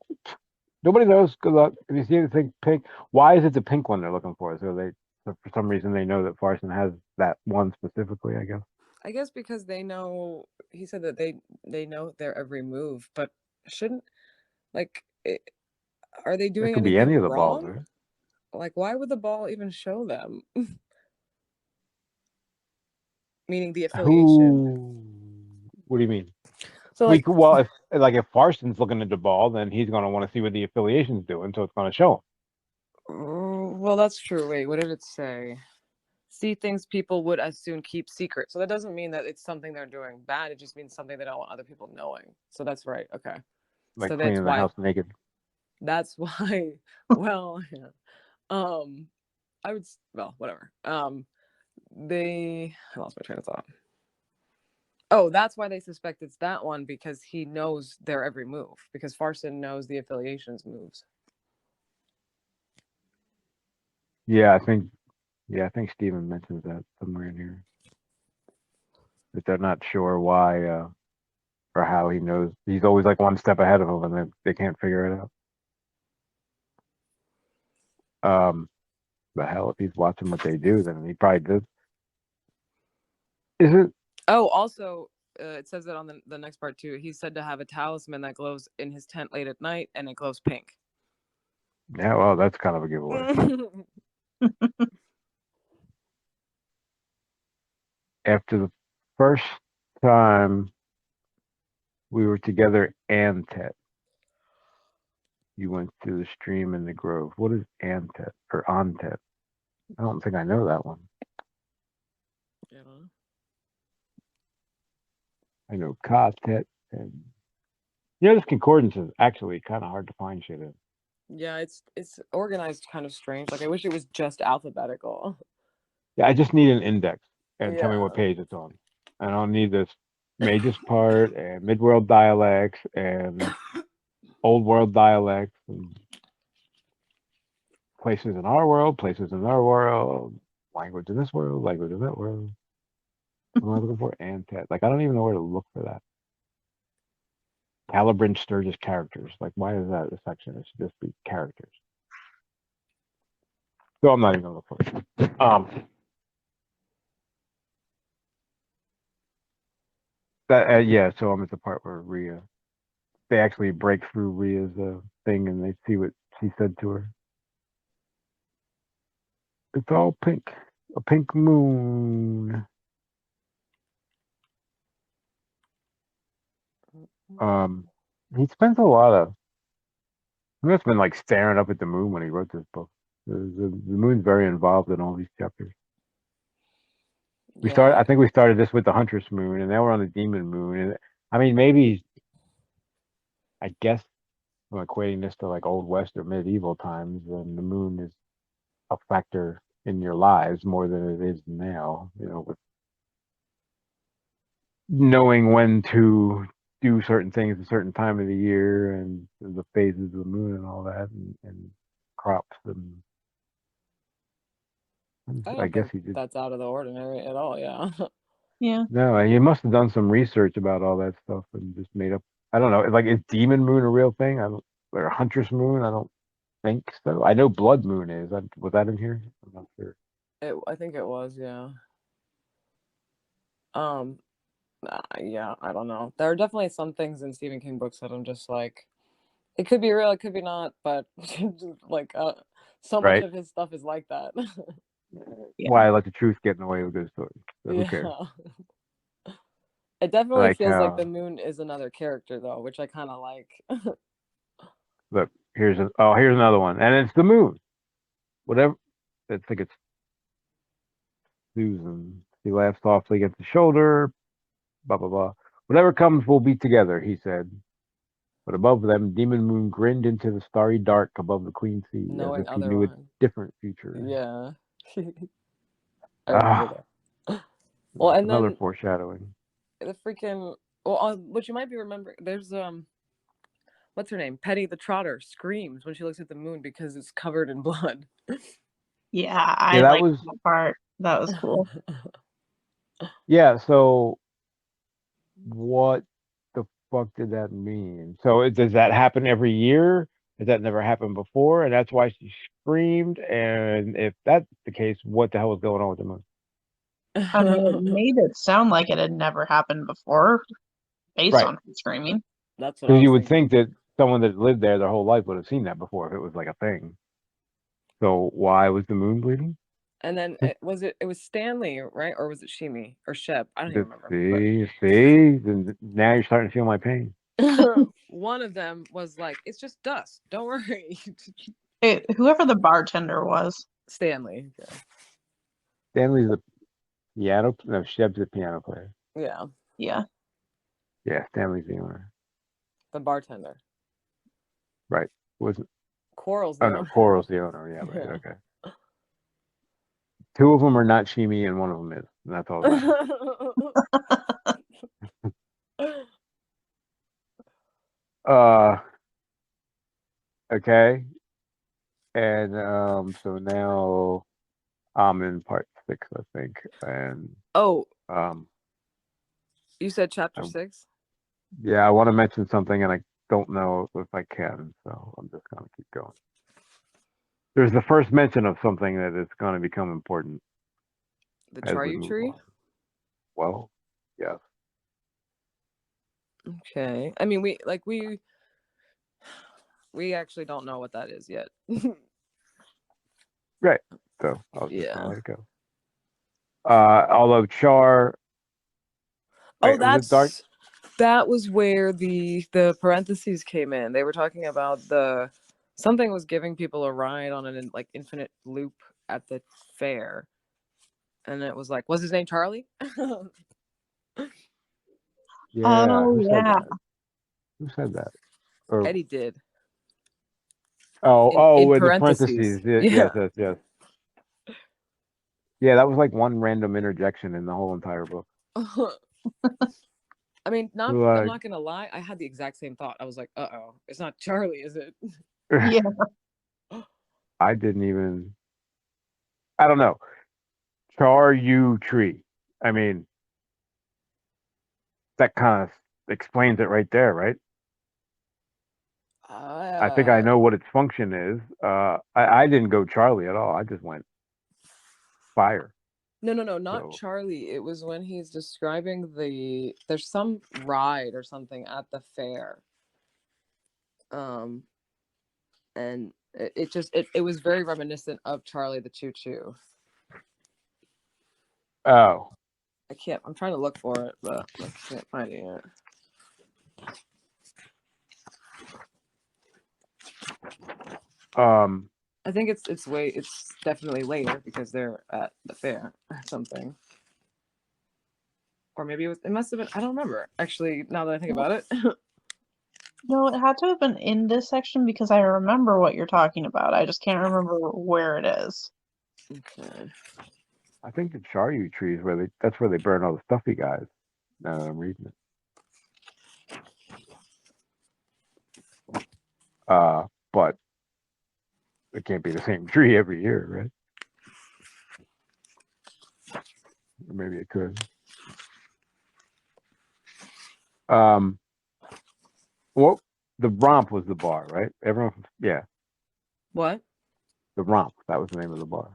[SPEAKER 2] nobody knows. Good luck. If you see anything pink, why is it the pink one they're looking for? So for some reason, they know that Farson has that one specifically, I guess.
[SPEAKER 3] I guess because they know, he said that they know their every move, but shouldn't, like, are they
[SPEAKER 2] It
[SPEAKER 3] doing
[SPEAKER 2] could be
[SPEAKER 3] anything
[SPEAKER 2] any of the balls,
[SPEAKER 3] wrong?
[SPEAKER 2] right?
[SPEAKER 3] Like, why would the ball even show them? Meaning the affiliation.
[SPEAKER 2] What do you mean?
[SPEAKER 3] So like,
[SPEAKER 2] Well, if Farston's looking at the ball, then he's going to want to see what the affiliation's doing, so it's going to show him.
[SPEAKER 3] well, that's true. Wait, what did it say? See things people would as soon keep secret. So that doesn't mean that it's something they're doing bad. It just means something they don't want other people knowing. So that's right. Okay.
[SPEAKER 2] Like
[SPEAKER 3] So that's
[SPEAKER 2] cleaning the
[SPEAKER 3] why.
[SPEAKER 2] house naked.
[SPEAKER 3] That's why. Well, yeah. I would. Well, whatever. I lost my train of thought. Oh, that's why they suspect it's that one, because he knows their every move. Because Farson knows the affiliation's moves.
[SPEAKER 2] Yeah, I think Steven mentions that somewhere in here. That they're not sure why or how he knows. He's always like one step ahead of them, and they can't figure it out. The hell, if he's watching what they do, then he probably did. Is it?
[SPEAKER 3] Oh, also, it says that on the next part too. He's said to have a talisman that glows in his tent late at night, and it glows pink.
[SPEAKER 2] Yeah, well, that's kind of a giveaway. After the first time we were together, Antet, you went to the stream in the Grove. What is Antet or Ontet? I don't think I know that one.
[SPEAKER 3] Yeah.
[SPEAKER 2] I know Katet, and this concordance is actually kind of hard to find shit in.
[SPEAKER 3] Yeah, it's organized kind of strange. Like, I wish it was just alphabetical.
[SPEAKER 2] Yeah, I just need an index and tell me
[SPEAKER 3] Yeah.
[SPEAKER 2] what page it's on. I don't need this Magus part and mid-world dialects and old world dialects and places in our world, places in their world, language in this world, language in that world. What am I looking for? Antet. Like, I don't even know where to look for that. Calibrin Sturgis characters. Like, why is that a section? It should just be characters. So I'm not even gonna look for it. Yeah, so I'm at the part where Rhea, they actually break through Rhea's thing and they see what she said to her. It's all pink. A pink moon. He spends a lot of, he must have been like staring up at the moon when he wrote this book. The moon's very involved in all these chapters.
[SPEAKER 3] Yeah.
[SPEAKER 2] I think we started this with the Huntress moon, and now we're on the Demon moon. And I mean, maybe, I guess, I'm equating this to like Old West or medieval times, and the moon is a factor in your lives more than it is now. With knowing when to do certain things at a certain time of the year and the phases of the moon and all that, and crops and.
[SPEAKER 3] I
[SPEAKER 2] I
[SPEAKER 3] don't
[SPEAKER 2] guess
[SPEAKER 3] think
[SPEAKER 2] he did.
[SPEAKER 3] that's out of the ordinary at all. Yeah.
[SPEAKER 4] Yeah.
[SPEAKER 2] No, he must have done some research about all that stuff and just made up. I don't know. Like, is Demon Moon a real thing? Or Huntress Moon? I don't think so. I know Blood Moon is. Was that in here? I'm not sure.
[SPEAKER 3] I think it was. Yeah. Yeah. I don't know. There are definitely some things in Stephen King books that I'm just like, it could be real, it could be not, but like, so much
[SPEAKER 2] Right.
[SPEAKER 3] of his stuff is like that.
[SPEAKER 4] Yeah.
[SPEAKER 2] Why let the truth get in the way of good stories? So who cares?
[SPEAKER 3] Yeah. It definitely
[SPEAKER 2] Like
[SPEAKER 3] feels like
[SPEAKER 2] how?
[SPEAKER 3] the moon is another character though, which I kind of like.
[SPEAKER 2] Look, here's another one, and it's the moon. Whatever. I think it's Susan. He laughed softly against the shoulder. Blah blah blah. Whatever comes, we'll be together, he said. But above them, Demon Moon grinned into the starry dark above the Queen Sea, as
[SPEAKER 3] Knowing
[SPEAKER 2] if he knew a
[SPEAKER 3] otherwise.
[SPEAKER 2] different future.
[SPEAKER 3] Yeah. I remember that. Well,
[SPEAKER 2] That's
[SPEAKER 3] and
[SPEAKER 2] another
[SPEAKER 3] then
[SPEAKER 2] foreshadowing.
[SPEAKER 3] the freaking, well, what you might be remembering, there's what's her name? Petty the Trotter screams when she looks at the moon because it's covered in blood.
[SPEAKER 4] Yeah, I
[SPEAKER 2] that
[SPEAKER 4] like
[SPEAKER 2] was
[SPEAKER 4] that part. That was cool.
[SPEAKER 2] yeah. So what the fuck did that mean? So does that happen every year? Has that never happened before? And that's why she screamed. And if that's the case, what the hell was going on with the moon?
[SPEAKER 4] I mean, it made it sound like it had never happened before, based
[SPEAKER 2] Right.
[SPEAKER 4] on her screaming.
[SPEAKER 3] That's what I
[SPEAKER 2] Because
[SPEAKER 3] was
[SPEAKER 2] you would
[SPEAKER 3] thinking.
[SPEAKER 2] think that someone that lived there their whole life would have seen that before if it was like a thing. So why was the moon bleeding?
[SPEAKER 3] And then it was Stanley, right? Or was it Shimi or Shep? I don't even
[SPEAKER 2] Just
[SPEAKER 3] remember.
[SPEAKER 2] see, then now you're starting to feel my pain.
[SPEAKER 3] But one of them was like, "It's just dust. Don't worry."
[SPEAKER 4] Whoever the bartender was.
[SPEAKER 3] Stanley.
[SPEAKER 2] Stanley's the piano, no, Sheb's the piano player.
[SPEAKER 3] Yeah.
[SPEAKER 4] Yeah.
[SPEAKER 2] Yeah, Stanley's the owner.
[SPEAKER 3] The bartender.
[SPEAKER 2] Right. Was
[SPEAKER 3] Coral's
[SPEAKER 2] Oh
[SPEAKER 3] the
[SPEAKER 2] no,
[SPEAKER 3] owner.
[SPEAKER 2] Coral's the owner. Yeah, right.
[SPEAKER 3] Yeah.
[SPEAKER 2] Okay. Two of them are not Shimi, and one of them is. And that's all that matters. Okay. And so now I'm in part 6, I think, and
[SPEAKER 3] Oh,
[SPEAKER 2] um,
[SPEAKER 3] you said chapter
[SPEAKER 2] I,
[SPEAKER 3] 6?
[SPEAKER 2] yeah, I want to mention something, and I don't know if I can, so I'm just gonna keep going. There's the first mention of something that is going to become important
[SPEAKER 3] The
[SPEAKER 2] as we
[SPEAKER 3] Charyu
[SPEAKER 2] move
[SPEAKER 3] tree?
[SPEAKER 2] on. Well, yes.
[SPEAKER 3] Okay. I mean, we actually don't know what that is yet.
[SPEAKER 2] Right. So I was just
[SPEAKER 3] Yeah.
[SPEAKER 2] gonna let it go. Although Char,
[SPEAKER 3] Oh,
[SPEAKER 2] wait, was it dark?
[SPEAKER 3] that was where the parentheses came in. They were talking about something was giving people a ride on an like infinite loop at the fair. And it was like, was his name Charlie?
[SPEAKER 2] Yeah.
[SPEAKER 4] Oh
[SPEAKER 2] Who said
[SPEAKER 4] yeah.
[SPEAKER 2] that? Who said that? Or
[SPEAKER 3] Eddie did. In
[SPEAKER 2] with the
[SPEAKER 3] parentheses.
[SPEAKER 2] parentheses. Yes,
[SPEAKER 3] Yeah.
[SPEAKER 2] yes. Yeah, that was like one random interjection in the whole entire book.
[SPEAKER 3] I mean, I'm
[SPEAKER 2] Like,
[SPEAKER 3] not gonna lie, I had the exact same thought. I was like, uh-oh, it's not Charlie, is it?
[SPEAKER 4] Yeah.
[SPEAKER 2] I didn't even. I don't know. Char you tree. I mean, that kind of explains it right there, right? I think I know what its function is. I didn't go Charlie at all. I just went fire.
[SPEAKER 3] No, not
[SPEAKER 2] So,
[SPEAKER 3] Charlie. It was when he's describing there's some ride or something at the fair. And it was very reminiscent of Charlie the Choo Choo.
[SPEAKER 2] oh,
[SPEAKER 3] I'm trying to look for it, but I can't find it yet. I think it's definitely later because they're at the fair or something. Or maybe it must have been, I don't remember. Actually, now that I think about it.
[SPEAKER 4] No, it had to have been in this section because I remember what you're talking about. I just can't remember where it is.
[SPEAKER 3] Okay.
[SPEAKER 2] I think the Charyu tree is that's where they burn all the stuffy guys. Now that I'm reading it. But it can't be the same tree every year, right? Or maybe it could. Well, the Romp was the bar, right? Everyone, yeah,
[SPEAKER 3] What?
[SPEAKER 2] the Romp. That was the name of the bar.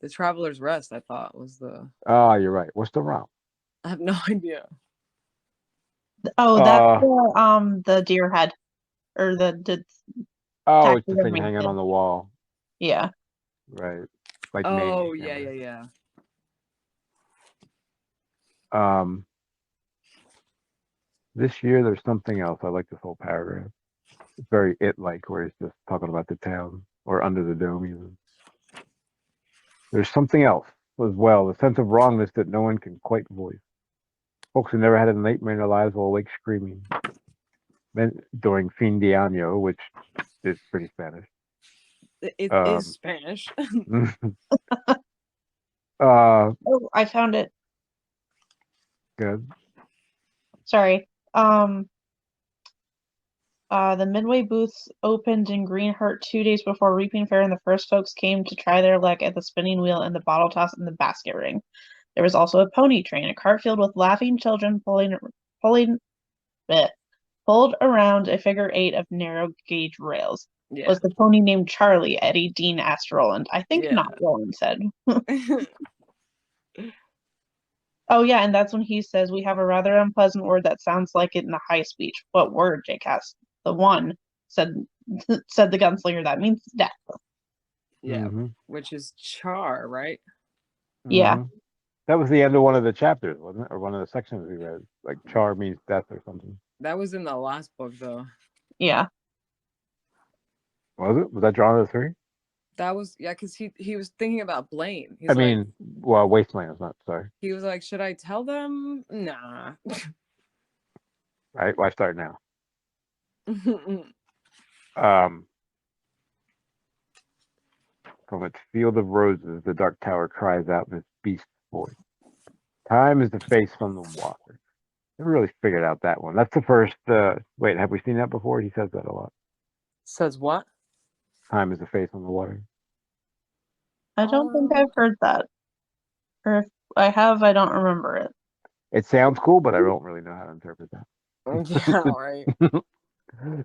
[SPEAKER 3] The Traveler's Rest, I thought, was the.
[SPEAKER 2] Oh, you're right. What's the Romp?
[SPEAKER 3] I have no idea.
[SPEAKER 4] Oh, that's the deer head or the
[SPEAKER 2] Oh, it's the thing
[SPEAKER 4] taxidermy
[SPEAKER 2] hanging
[SPEAKER 4] head.
[SPEAKER 2] on the wall,
[SPEAKER 4] Yeah.
[SPEAKER 2] right? Like
[SPEAKER 3] Oh,
[SPEAKER 2] Maniac Hammer.
[SPEAKER 3] yeah.
[SPEAKER 2] This year there's something else. I like this whole paragraph. It's very it-like, where he's just talking about the town or under the dome even. There's something else as well, the sense of wrongness that no one can quite voice. Folks who never had a nightmare in their lives will awake screaming. During fin de año, which is pretty Spanish.
[SPEAKER 3] It is Spanish.
[SPEAKER 4] Oh, I found it.
[SPEAKER 2] Good.
[SPEAKER 4] Sorry. The Midway booths opened in Greenheart 2 days before Reaping Fair, and the first folks came to try their luck at the spinning wheel and the bottle toss and the basket ring. There was also a pony train, a cart filled with laughing children pulled around a figure 8 of narrow gauge rails.
[SPEAKER 3] Yeah.
[SPEAKER 4] Was the pony named Charlie? Eddie Dean asked Roland. I think
[SPEAKER 3] Yeah.
[SPEAKER 4] not, Roland said. Oh yeah, and that's when he says we have a rather unpleasant word that sounds like it in the high speech. What word? Jake asked. The one, said the gunslinger, that means death.
[SPEAKER 3] Yeah,
[SPEAKER 2] Mm-hmm.
[SPEAKER 3] which is Char, right?
[SPEAKER 4] Yeah.
[SPEAKER 2] Mm-hmm. That was the end of one of the chapters, wasn't it? Or one of the sections we read. Like char means death or something.
[SPEAKER 3] That was in the last book, though.
[SPEAKER 4] Yeah.
[SPEAKER 2] Was it? Was that Drawn to the Three?
[SPEAKER 3] That was because he was thinking about Blaine. He's
[SPEAKER 2] I
[SPEAKER 3] like,
[SPEAKER 2] mean, well, Wasteland is not. Sorry.
[SPEAKER 3] he was like, should I tell them? Nah.
[SPEAKER 2] Right? Why start now? Um, from its field of roses, the dark tower cries out in its beast voice. Time is the face from the water. Never really figured out that one. That's the first. Wait, have we seen that before? He says that a lot.
[SPEAKER 3] Says what?
[SPEAKER 2] Time is the face on the water.
[SPEAKER 4] I don't think I've heard that. Or if I have, I don't remember it.
[SPEAKER 2] It sounds cool, but I don't really know how to interpret that.
[SPEAKER 3] Yeah, right.
[SPEAKER 2] I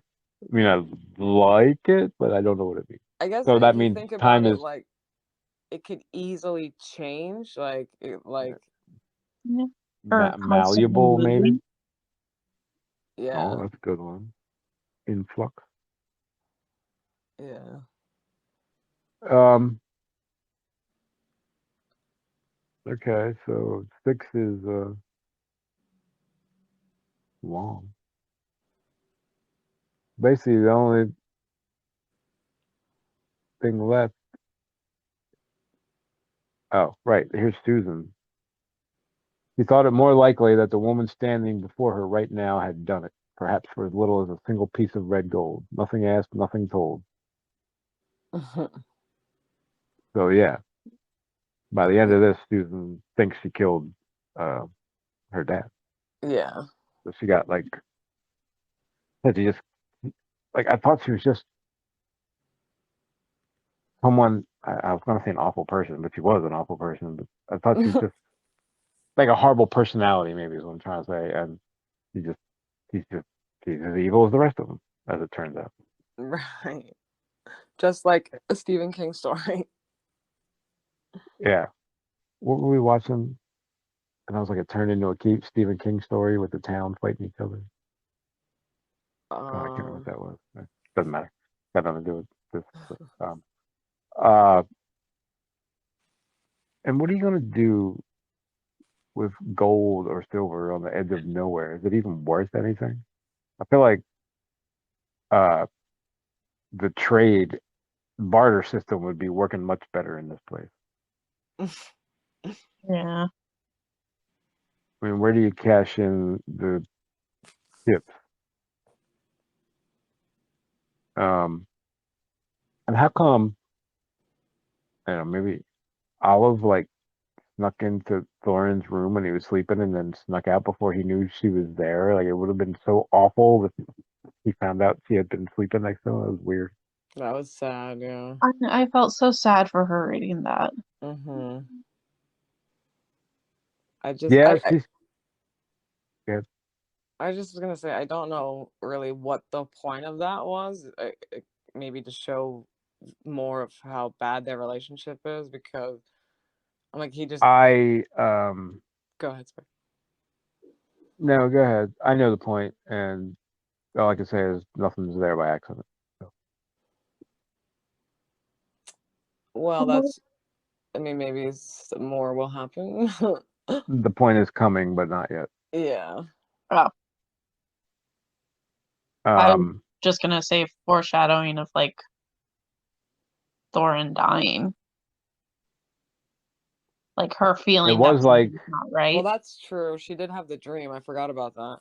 [SPEAKER 2] mean, I like it, but I don't know what it means.
[SPEAKER 3] I guess
[SPEAKER 2] So
[SPEAKER 3] if
[SPEAKER 2] that
[SPEAKER 3] you
[SPEAKER 2] means
[SPEAKER 3] think about
[SPEAKER 2] time
[SPEAKER 3] it,
[SPEAKER 2] is
[SPEAKER 3] like it could easily change, like
[SPEAKER 4] Yeah. Or constantly
[SPEAKER 2] malleable, maybe.
[SPEAKER 4] moving.
[SPEAKER 3] yeah,
[SPEAKER 2] Oh, that's a good one. Influx.
[SPEAKER 3] yeah.
[SPEAKER 2] Okay, so 6 is long. Basically, the only thing left. Oh, right. Here's Susan. She thought it more likely that the woman standing before her right now had done it, perhaps for as little as a single piece of red gold. Nothing asked, nothing told. So yeah, by the end of this, Susan thinks she killed her dad.
[SPEAKER 3] Yeah.
[SPEAKER 2] So she got like, she just like I thought she was just someone. I was gonna say an awful person, but she was an awful person. But I thought she was just like a horrible personality, maybe is what I'm trying to say. And she just, she's as evil as the rest of them, as it turns out.
[SPEAKER 3] Right. Just like a Stephen King story.
[SPEAKER 2] Yeah. What were we watching? And I was like, it turned into a Stephen King story with the town fighting each other. Oh, I can't remember what that was. Doesn't matter. Got nothing to do with this. And what are you gonna do with gold or silver on the edge of nowhere? Is it even worth anything? I feel like uh, the trade barter system would be working much better in this place.
[SPEAKER 4] Yeah.
[SPEAKER 2] I mean, where do you cash in the chips? And how come, I don't know, maybe Olive like snuck into Thorin's room when he was sleeping and then snuck out before he knew she was there? Like, it would have been so awful if he found out she had been sleeping next to him. It was weird.
[SPEAKER 3] That was sad, yeah.
[SPEAKER 4] I felt so sad for her reading that.
[SPEAKER 3] Mm-hmm. I just
[SPEAKER 2] Yeah,
[SPEAKER 3] I,
[SPEAKER 2] she's. Yeah.
[SPEAKER 3] I just was gonna say I don't know really what the point of that was. Maybe to show more of how bad their relationship is, because I'm like he just go ahead, sorry.
[SPEAKER 2] No, go ahead. I know the point, and all I can say is nothing's there by accident. So.
[SPEAKER 3] Well, that's I mean maybe more will happen.
[SPEAKER 2] The point is coming, but not yet.
[SPEAKER 3] Yeah.
[SPEAKER 4] Oh, I was
[SPEAKER 2] Um,
[SPEAKER 4] just gonna say foreshadowing of like Thorin dying. Like her feeling
[SPEAKER 2] it was
[SPEAKER 4] that
[SPEAKER 2] like,
[SPEAKER 4] something's not right.
[SPEAKER 3] Well, that's true. She did have the dream. I forgot about that.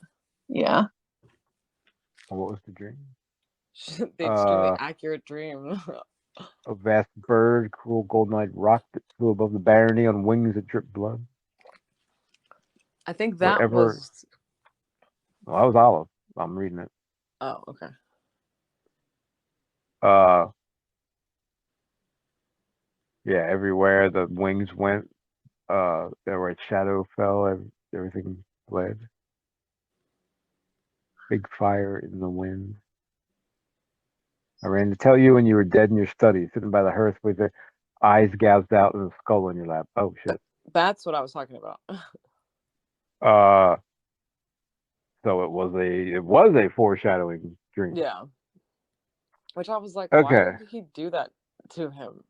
[SPEAKER 4] Yeah.
[SPEAKER 2] what was the dream?
[SPEAKER 3] The extremely accurate dream.
[SPEAKER 2] A vast bird, cruel golden-eyed rock that flew above the barony on wings that dripped blood.
[SPEAKER 3] I think that
[SPEAKER 2] Wherever.
[SPEAKER 3] was.
[SPEAKER 2] Well, that was Olive. I'm reading it.
[SPEAKER 3] Oh, okay.
[SPEAKER 2] Yeah, everywhere the wings went, where its shadow fell, everything fled. Big fire in the wind. I ran to tell you when you were dead in your study, sitting by the hearth with your eyes gouged out and a skull in your lap. Oh shit.
[SPEAKER 3] That's what I was talking about.
[SPEAKER 2] So it was a foreshadowing dream.
[SPEAKER 3] Yeah. Which I was like, why
[SPEAKER 2] Okay.
[SPEAKER 3] would he do that to him?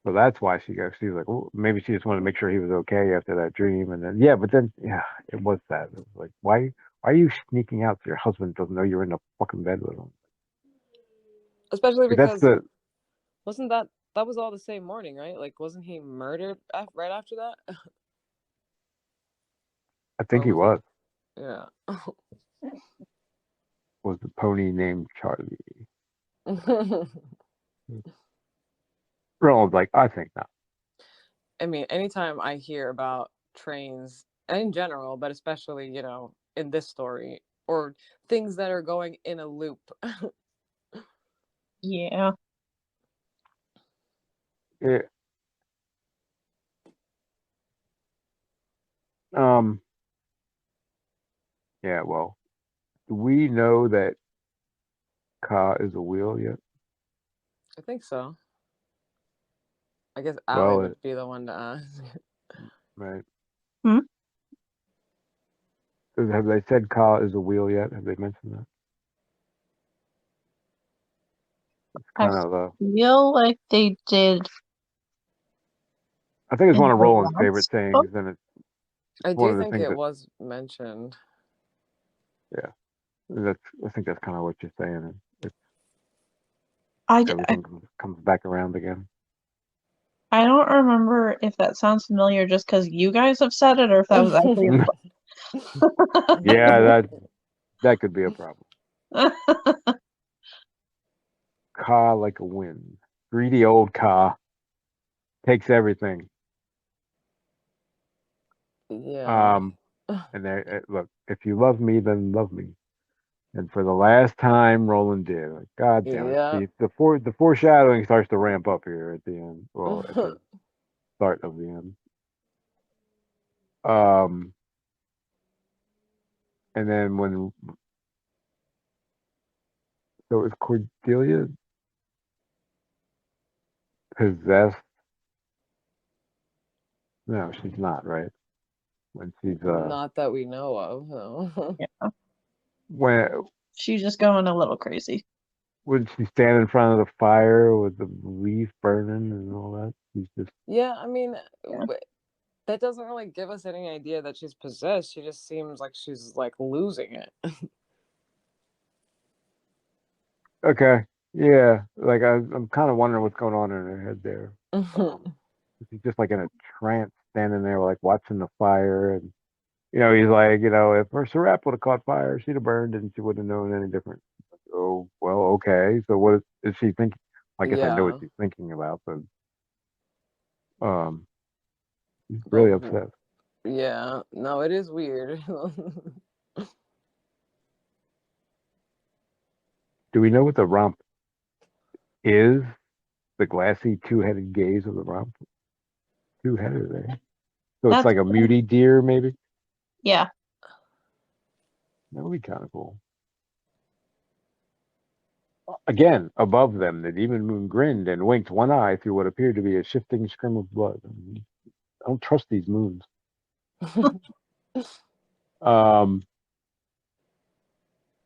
[SPEAKER 2] So that's why she was like, well, maybe she just wanted to make sure he was okay after that dream. And then, yeah, but then, yeah, it was that. It was like, why are you sneaking out so your husband doesn't know you're in the fucking bed with him?
[SPEAKER 3] Especially
[SPEAKER 2] Like, that's
[SPEAKER 3] because
[SPEAKER 2] the,
[SPEAKER 3] wasn't that was all the same morning, right? Like, wasn't he murdered right after that?
[SPEAKER 2] I think
[SPEAKER 3] Or
[SPEAKER 2] he
[SPEAKER 3] was
[SPEAKER 2] was
[SPEAKER 3] it? Yeah.
[SPEAKER 2] the pony named Charlie. Ronald's like, I think not.
[SPEAKER 3] I mean, anytime I hear about trains in general, but especially, in this story, or things that are going in a loop.
[SPEAKER 4] Yeah.
[SPEAKER 2] Yeah. Um, yeah, well, do we know that Ka is a wheel yet?
[SPEAKER 3] I think so. I guess Allie
[SPEAKER 2] Well,
[SPEAKER 3] would be the one to ask.
[SPEAKER 2] right.
[SPEAKER 4] Hmm?
[SPEAKER 2] Have they said Ka is a wheel yet? Have they mentioned that? It's
[SPEAKER 4] I
[SPEAKER 2] kind of
[SPEAKER 4] feel like they did
[SPEAKER 2] I think it's
[SPEAKER 4] in
[SPEAKER 2] one of
[SPEAKER 4] the
[SPEAKER 2] Roland's
[SPEAKER 4] last
[SPEAKER 2] favorite
[SPEAKER 4] book.
[SPEAKER 2] things, and it's
[SPEAKER 3] I
[SPEAKER 2] one
[SPEAKER 3] do
[SPEAKER 2] of the
[SPEAKER 3] think
[SPEAKER 2] things
[SPEAKER 3] it
[SPEAKER 2] that,
[SPEAKER 3] was mentioned.
[SPEAKER 2] yeah, I think that's kind of what you're saying. And
[SPEAKER 4] I
[SPEAKER 2] everything comes back around again.
[SPEAKER 4] don't remember if that sounds familiar just because you guys have said it or if that was actually in the
[SPEAKER 2] Yeah, that could be a problem. Ka like a wind. Greedy old Ka takes everything.
[SPEAKER 3] Yeah.
[SPEAKER 2] And there, look, if you love me, then love me. And for the last time, Roland did. Like, God damn it!
[SPEAKER 3] Yeah.
[SPEAKER 2] See, the foreshadowing starts to ramp up here at the end. Well, at the start of the end. And then so is Cordelia possessed? No, she's not, right? When she's
[SPEAKER 3] Not that we know of, no.
[SPEAKER 4] Yeah.
[SPEAKER 2] when
[SPEAKER 4] She's just going a little crazy.
[SPEAKER 2] when she stand in front of the fire with the leaf burning and all that, she's just
[SPEAKER 3] Yeah, I mean,
[SPEAKER 4] Yeah.
[SPEAKER 3] that doesn't really give us any idea that she's possessed. She just seems like she's like losing it.
[SPEAKER 2] okay. Yeah, like I'm kind of wondering what's going on in her head there. She's just like in a trance, standing there, like watching the fire, and he's like, if her syrup would have caught fire, she'd have burned, and she wouldn't have known any different. Oh, well, okay. So what is she thinking? I guess I know what
[SPEAKER 3] Yeah,
[SPEAKER 2] she's thinking about, but um, she's
[SPEAKER 3] but
[SPEAKER 2] really upset.
[SPEAKER 3] yeah, no, it is weird.
[SPEAKER 2] Do we know what the romp is? The glassy two-headed gaze of the romp? Two-headed, eh? So it's
[SPEAKER 4] That's
[SPEAKER 2] like a muty deer, maybe?
[SPEAKER 4] yeah.
[SPEAKER 2] That would be kind of cool. Again, above them, the demon moon grinned and winked one eye through what appeared to be a shifting scrim of blood. I don't trust these moons. Um,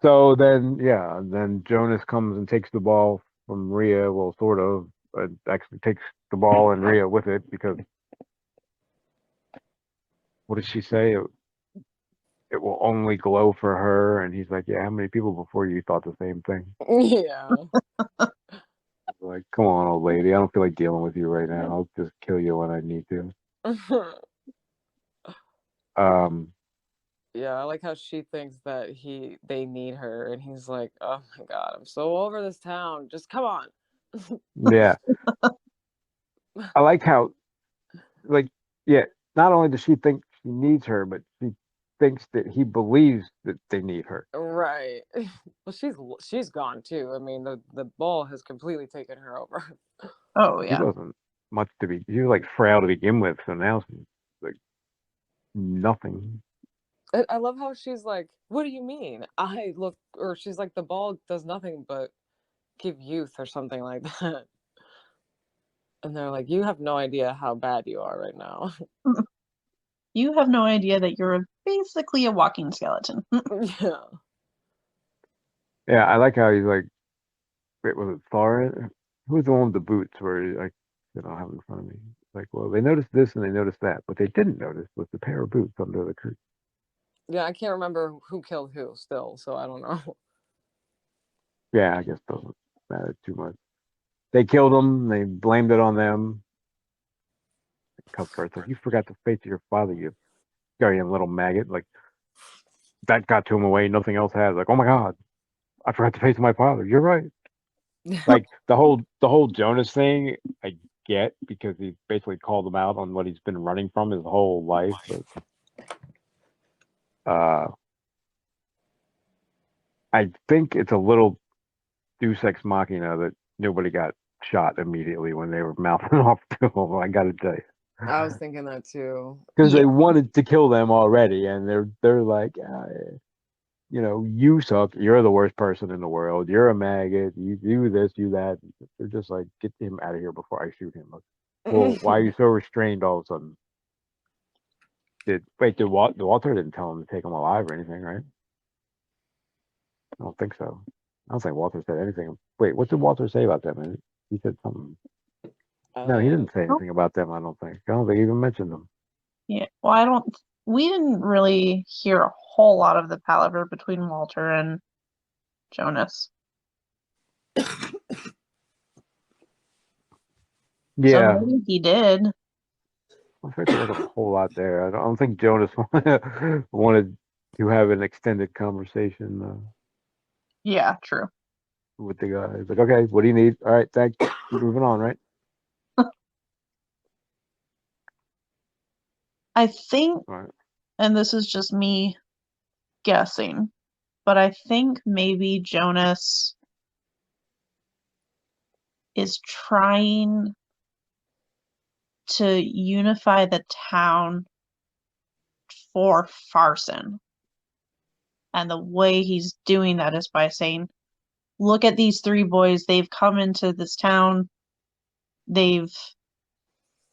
[SPEAKER 2] so then Jonas comes and takes the ball from Rhea. Well, sort of, but actually takes the ball and Rhea with it because what did she say? It will only glow for her. And he's like, yeah, how many people before you thought the same thing?
[SPEAKER 3] Yeah.
[SPEAKER 2] Like, come on, old lady. I don't feel like dealing with you right now. I'll just kill you when I need to. Um,
[SPEAKER 3] Yeah, I like how she thinks that they need her, and he's like, "Oh my god, I'm so over this town. Just come on."
[SPEAKER 2] yeah. I like how, like, yeah, not only does she think she needs her, but she thinks that he believes that they need her.
[SPEAKER 3] Right. Well, she's gone too. I mean, the ball has completely taken her over.
[SPEAKER 4] Oh
[SPEAKER 2] She
[SPEAKER 4] yeah.
[SPEAKER 2] wasn't much she was like frail to begin with, so now she's like nothing.
[SPEAKER 3] I love how she's like, "What do you mean? I look," or she's like, "The ball does nothing but give youth," or something like that. And they're like, "You have no idea how bad you are right now."
[SPEAKER 4] You have no idea that you're basically a walking skeleton.
[SPEAKER 3] Yeah.
[SPEAKER 2] Yeah, I like how he's like, wait, was it Thorin? who's the one with the boots where like I don't have it in front of me. Like, well, they noticed this and they noticed that. What they didn't notice was the pair of boots under the tree.
[SPEAKER 3] Yeah, I can't remember who killed who still, so I don't know.
[SPEAKER 2] Yeah, I guess doesn't matter too much. They killed him. They blamed it on them. Cuthbert's like, you forgot the fate of your father, you goddamn little maggot. Like, that got to him away. Nothing else has. Like, oh my God, I forgot the fate of my father. You're right. Like the whole Jonas thing, I get because he basically called him out on what he's been running from his whole life. But I think it's a little Deus Ex Machina that nobody got shot immediately when they were mouthing off to him. I got to tell you.
[SPEAKER 3] I was thinking that too.
[SPEAKER 2] Because
[SPEAKER 4] Yeah.
[SPEAKER 2] they wanted to kill them already, and they're like, you know, you suck. You're the worst person in the world. You're a maggot. You do this, you that. They're just like, get him out of here before I shoot him. Like, well, why are you so restrained all of a sudden? Walter didn't tell him to take him alive or anything, right? I don't think so. I don't think Walter said anything. Wait, what did Walter say about them? He said something. No, he didn't say
[SPEAKER 4] Nope.
[SPEAKER 2] anything about them. I don't think. I don't think he even mentioned them.
[SPEAKER 4] Yeah. Well, we didn't really hear a whole lot of the palaver between Walter and Jonas. So
[SPEAKER 2] Yeah,
[SPEAKER 4] maybe he did.
[SPEAKER 2] I think there wasn't a whole lot there. I don't think Jonas wanted to have an extended conversation
[SPEAKER 4] Yeah, true.
[SPEAKER 2] with the guy. He's like, okay, what do you need? All right, thanks. Moving on, right?
[SPEAKER 4] I think,
[SPEAKER 2] All right.
[SPEAKER 4] and this is just me guessing, but I think maybe Jonas is trying to unify the town for Farson. And the way he's doing that is by saying, look at these three boys. They've come into this town. They've,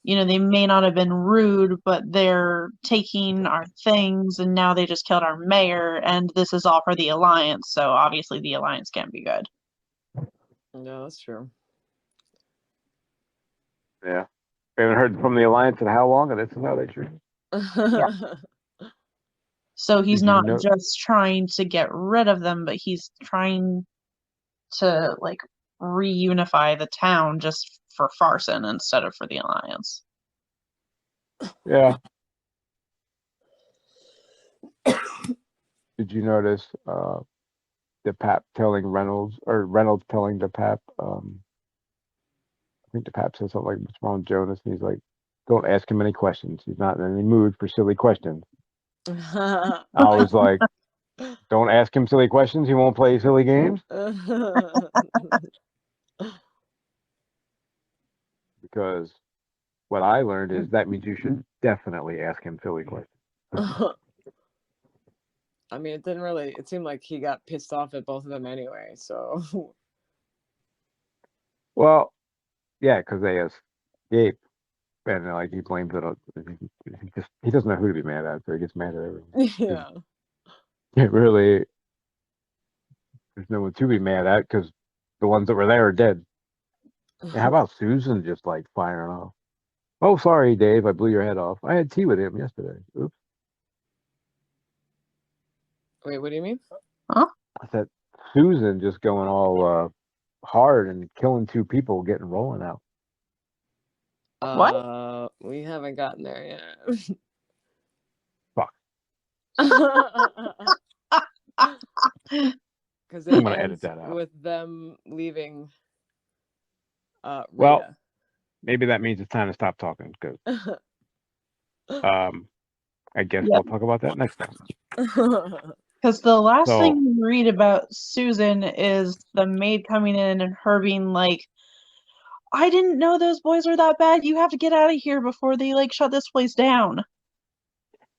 [SPEAKER 4] they may not have been rude, but they're taking our things, and now they just killed our mayor, and this is all for the Alliance. So obviously the Alliance can't be good.
[SPEAKER 3] Yeah, that's true.
[SPEAKER 2] Yeah. We haven't heard from the Alliance in how long, and this is how they treat him.
[SPEAKER 4] So he's
[SPEAKER 2] Did you
[SPEAKER 4] not
[SPEAKER 2] know?
[SPEAKER 4] just trying to get rid of them, but he's trying to like reunify the town just for Farson instead of for the Alliance.
[SPEAKER 2] Yeah. Did you notice the Pap telling Reynolds, or Reynolds telling the Pap? I think the Pap says something like, "What's wrong with Jonas?" And he's like, "Don't ask him any questions. He's not in any mood for silly questions." I was like, "Don't ask him silly questions. He won't play silly games." Because what I learned is that means you should definitely ask him silly questions.
[SPEAKER 3] I mean, it seemed like he got pissed off at both of them anyway, so.
[SPEAKER 2] Well, yeah, because they escape, and like he blames it on. He doesn't know who to be mad at, so he gets mad at everyone.
[SPEAKER 3] Yeah.
[SPEAKER 2] It really, there's no one to be mad at because the ones that were there are dead. And how about Susan just like firing off? Oh, sorry, Dave, I blew your head off. I had tea with him yesterday. Oops.
[SPEAKER 3] Wait, what do you mean?
[SPEAKER 2] I said Susan just going all hard and killing two people, getting rolling out.
[SPEAKER 4] What?
[SPEAKER 3] We haven't gotten there yet.
[SPEAKER 2] Fuck.
[SPEAKER 3] Because
[SPEAKER 2] I'm
[SPEAKER 3] it
[SPEAKER 2] gonna edit
[SPEAKER 3] ends
[SPEAKER 2] that out.
[SPEAKER 3] with them leaving
[SPEAKER 2] Well,
[SPEAKER 3] Rita.
[SPEAKER 2] maybe that means it's time to stop talking because I guess
[SPEAKER 4] Yep.
[SPEAKER 2] we'll talk about that next time.
[SPEAKER 4] Because the last
[SPEAKER 2] So-
[SPEAKER 4] thing you read about Susan is the maid coming in and her being like, I didn't know those boys were that bad. You have to get out of here before they like shut this place down.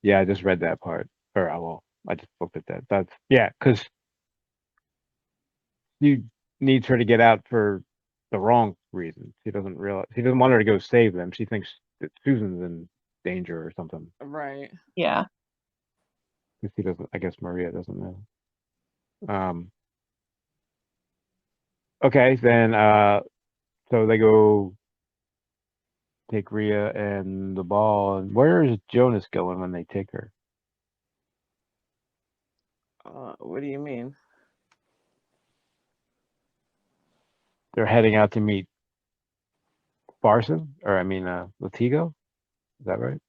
[SPEAKER 2] Yeah, I just read that part. Or I just looked at that. That's because he needs her to get out for the wrong reasons. He doesn't want her to go save them. She thinks that Susan's in danger or something.
[SPEAKER 3] Right.
[SPEAKER 4] Yeah.
[SPEAKER 2] Because he doesn't. I guess Maria doesn't know. Okay, then so they go take Rhea and the ball. And where is Jonas going when they take her?
[SPEAKER 3] What do you mean?
[SPEAKER 2] They're heading out to meet Barson, or I mean, Latigo. Is that right?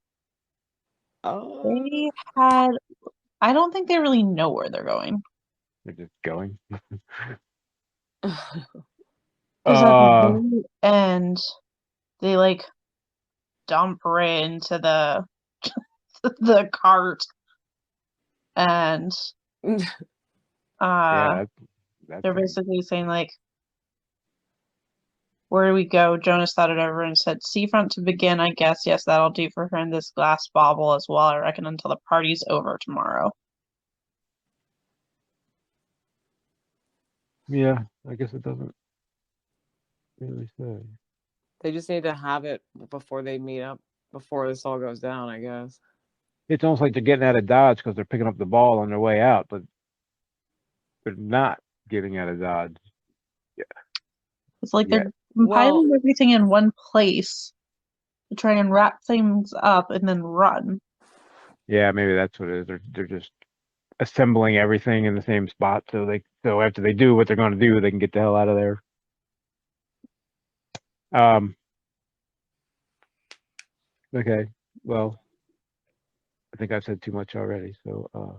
[SPEAKER 4] They had. I don't think they really know where they're going.
[SPEAKER 2] They're just going.
[SPEAKER 4] Because at the very end, they like dump Ray into the the cart, and
[SPEAKER 2] Yeah, that's
[SPEAKER 4] they're basically saying like, "Where do we go?" Jonas thought it over and said, "Seafront to begin, I guess. Yes, that'll do for her in this glass bauble as well, I reckon, until the party's over tomorrow."
[SPEAKER 2] yeah. I guess it doesn't really say.
[SPEAKER 3] They just need to have it before they meet up, before this all goes down, I guess.
[SPEAKER 2] It's almost like they're getting out of Dodge because they're picking up the ball on their way out, but they're not getting out of Dodge.
[SPEAKER 4] It's like
[SPEAKER 2] Yeah.
[SPEAKER 4] they're compiling everything in one place to try and wrap things up and then run.
[SPEAKER 2] Yeah, maybe that's what it is. They're just assembling everything in the same spot so after they do what they're going to do, they can get the hell out of there. Okay. Well, I think I've said too much already, so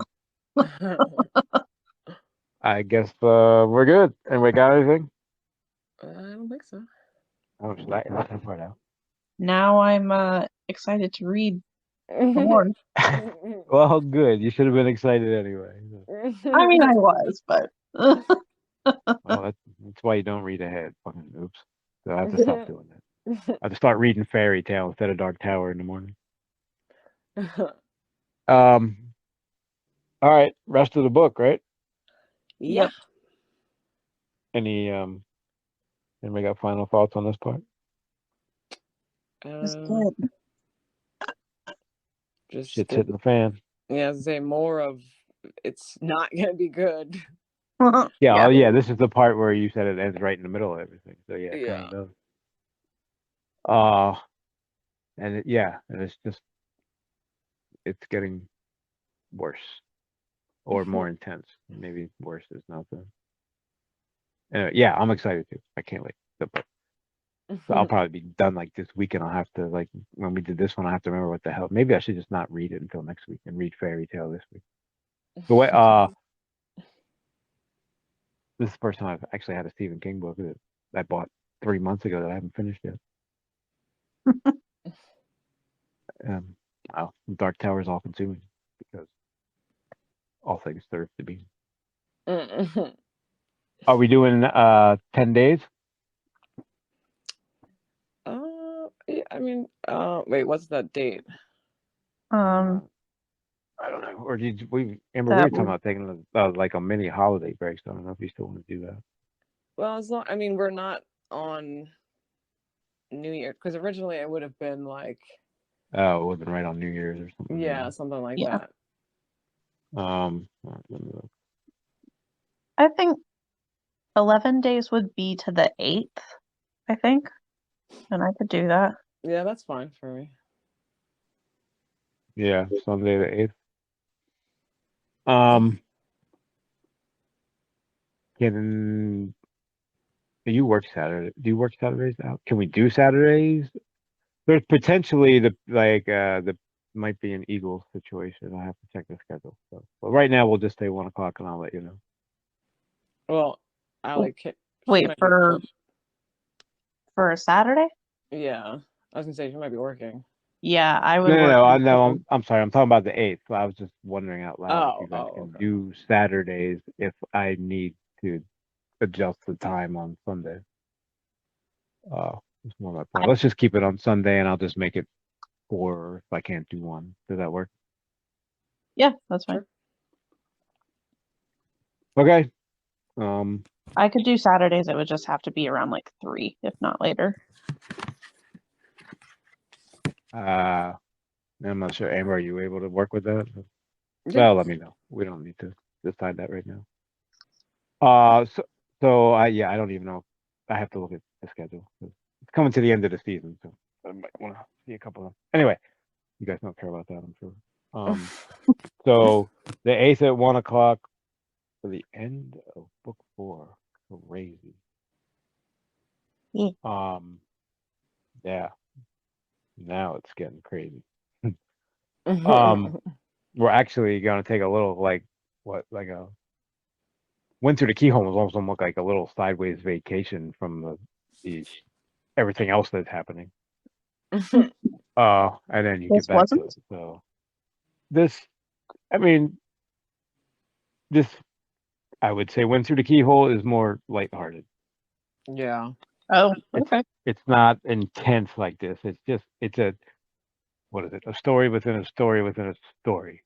[SPEAKER 2] I guess we're good. And we got anything?
[SPEAKER 3] I don't think so.
[SPEAKER 2] Oh, should I edit that part out?
[SPEAKER 4] Now I'm excited to read more.
[SPEAKER 2] Well, good. You should have been excited anyway.
[SPEAKER 4] I mean, I was, but
[SPEAKER 2] Well, that's why you don't read ahead. Fucking oops. So I have to stop doing that. I have to start reading Fairy Tale instead of Dark Tower in the morning. All right, rest of the book, right?
[SPEAKER 3] Yeah.
[SPEAKER 2] Anybody got final thoughts on this part?
[SPEAKER 4] it's good.
[SPEAKER 3] Just
[SPEAKER 2] Shit's hitting the fan.
[SPEAKER 3] yeah, say more of it's not gonna be good.
[SPEAKER 2] Yeah, oh yeah, this is the part where you said it ends right in the middle of everything. So yeah, it
[SPEAKER 3] Yeah.
[SPEAKER 2] kind of does. And it's just it's getting worse or more intense. Maybe worse is not the. Yeah, I'm excited too. I can't wait. So I'll probably be done like this weekend. I'll have to like when we did this one, I have to remember what the hell. Maybe I should just not read it until next week and read Fairy Tale this week. The way this is the first time I've actually had a Stephen King book that I bought 3 months ago that I haven't finished yet. Dark Tower is all consuming because all things serve to be. Are we doing 10 days?
[SPEAKER 3] Yeah, I mean, wait, what's that date?
[SPEAKER 4] Um,
[SPEAKER 2] I don't know. Or did we? Amber, we
[SPEAKER 4] That
[SPEAKER 2] were talking about taking like a mini holiday break. So I don't know if you still want to do that.
[SPEAKER 3] Well, as long I mean, we're not on New Year because originally it would have been like
[SPEAKER 2] Oh, it would have been right on New Year's or something.
[SPEAKER 3] yeah, something like
[SPEAKER 4] Yeah.
[SPEAKER 3] that.
[SPEAKER 2] Let me look.
[SPEAKER 4] I think 11 days would be to the 8th, I think. And I could do that.
[SPEAKER 3] Yeah, that's fine for me.
[SPEAKER 2] Yeah, Sunday the 8th. Do you work Saturday? Do you work Saturdays out? Can we do Saturdays? There's potentially the might be an Eagles situation. I have to check the schedule. So, but right now we'll just say 1 o'clock and I'll let you know.
[SPEAKER 3] Well, Allie, she
[SPEAKER 4] Wait,
[SPEAKER 3] might be
[SPEAKER 4] for a Saturday?
[SPEAKER 3] yeah, I was gonna say she might be working.
[SPEAKER 4] Yeah, I would
[SPEAKER 2] No,
[SPEAKER 4] work.
[SPEAKER 2] I know. I'm sorry. I'm talking about the 8th. I was just wondering out loud if you guys can
[SPEAKER 3] Okay.
[SPEAKER 2] do Saturdays if I need to adjust the time on Sunday. That's more my point. Let's just keep it on Sunday and I'll just make it 4 if I can't do 1. Does that work?
[SPEAKER 4] Yeah, that's fine.
[SPEAKER 3] Sure.
[SPEAKER 2] Okay.
[SPEAKER 4] I could do Saturdays. It would just have to be around like 3, if not later.
[SPEAKER 2] I'm not sure. Amber, are you able to work with that?
[SPEAKER 3] Yeah.
[SPEAKER 2] Well, let me know. We don't need to decide that right now. So I don't even know. I have to look at the schedule. It's coming to the end of the season, so I might want to see a couple of them. Anyway, you guys don't care about that, I'm sure. So the 8th at 1 o'clock for the end of book 4. Crazy.
[SPEAKER 4] Yeah.
[SPEAKER 2] Yeah. Now it's getting crazy. We're actually gonna take a little like a went through the keyhole was almost look like a little sideways vacation from the everything else that's happening. And then you
[SPEAKER 4] This
[SPEAKER 2] get back to
[SPEAKER 4] wasn't?
[SPEAKER 2] it. So this, I mean, this I would say went through the keyhole is more lighthearted.
[SPEAKER 3] Yeah.
[SPEAKER 4] Oh,
[SPEAKER 2] It's
[SPEAKER 4] okay.
[SPEAKER 2] it's not intense like this. It's just it's a what is it? A story within a story within a story.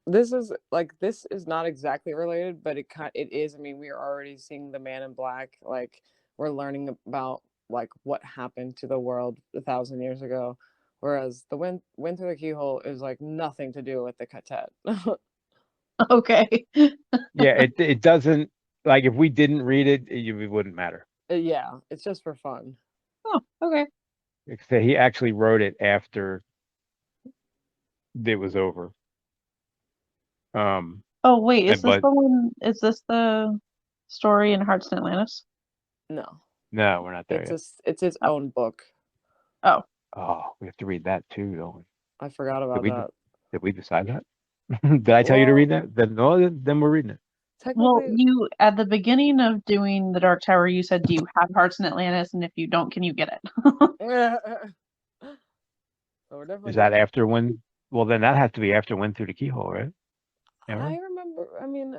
[SPEAKER 3] This is not exactly related, but it is. I mean, we are already seeing the Man in Black. Like, we're learning about like what happened to the world 1,000 years ago, whereas the Wind Through the Keyhole is like nothing to do with the quartet.
[SPEAKER 4] Okay.
[SPEAKER 2] Yeah, it doesn't like if we didn't read it, it wouldn't matter.
[SPEAKER 3] Yeah, it's just for fun.
[SPEAKER 4] Oh, okay.
[SPEAKER 2] Except he actually wrote it after it was over.
[SPEAKER 4] Oh, wait, is this
[SPEAKER 2] But
[SPEAKER 4] the one? Is this the story in Hearts in Atlantis?
[SPEAKER 3] No,
[SPEAKER 2] no, we're not there yet.
[SPEAKER 3] it's its
[SPEAKER 4] Oh.
[SPEAKER 3] own book.
[SPEAKER 4] Oh,
[SPEAKER 2] Oh, we have to read that too, don't we?
[SPEAKER 3] I forgot about
[SPEAKER 2] we
[SPEAKER 3] that.
[SPEAKER 2] Did we decide that? Did I tell you to read
[SPEAKER 3] Well,
[SPEAKER 2] that? Then no, then we're reading it.
[SPEAKER 4] well,
[SPEAKER 3] technically,
[SPEAKER 4] you at the beginning of doing the Dark Tower, you said, "Do you have Hearts in Atlantis?" And if you don't, can you get it?
[SPEAKER 3] so we're definitely
[SPEAKER 2] Is that
[SPEAKER 3] doing.
[SPEAKER 2] after when? Well, then that has to be after Went Through the Keyhole, right? Amber?
[SPEAKER 3] I remember. I mean,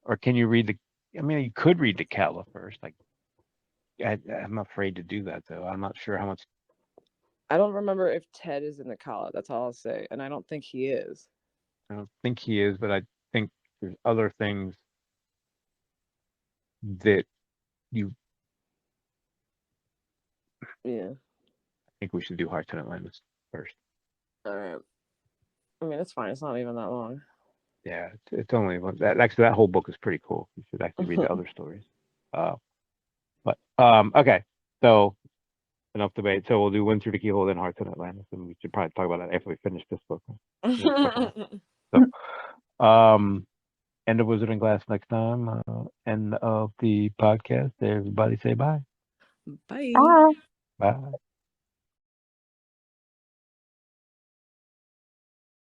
[SPEAKER 2] Or can you read the? I mean, you could read the Catla first. Like, I'm afraid to do that though. I'm not sure how much.
[SPEAKER 3] I don't remember if Ted is in the Kala. That's all I'll say, and I don't think he is.
[SPEAKER 2] I don't think he is, but I think there's other things that you
[SPEAKER 3] Yeah.
[SPEAKER 2] think we should do Hearts in Atlantis first.
[SPEAKER 3] All right. I mean, it's fine. It's not even that long.
[SPEAKER 2] Yeah, it's only one. Actually, that whole book is pretty cool. You should actually read the other stories. But okay. So enough debate. So we'll do Wind Through the Keyhole, then Hearts in Atlantis, and we should probably talk about that after we finish this book. So, end of Wizard and Glass next time. End of the podcast. Everybody say bye.
[SPEAKER 3] Bye.
[SPEAKER 4] Ah.
[SPEAKER 2] Bye.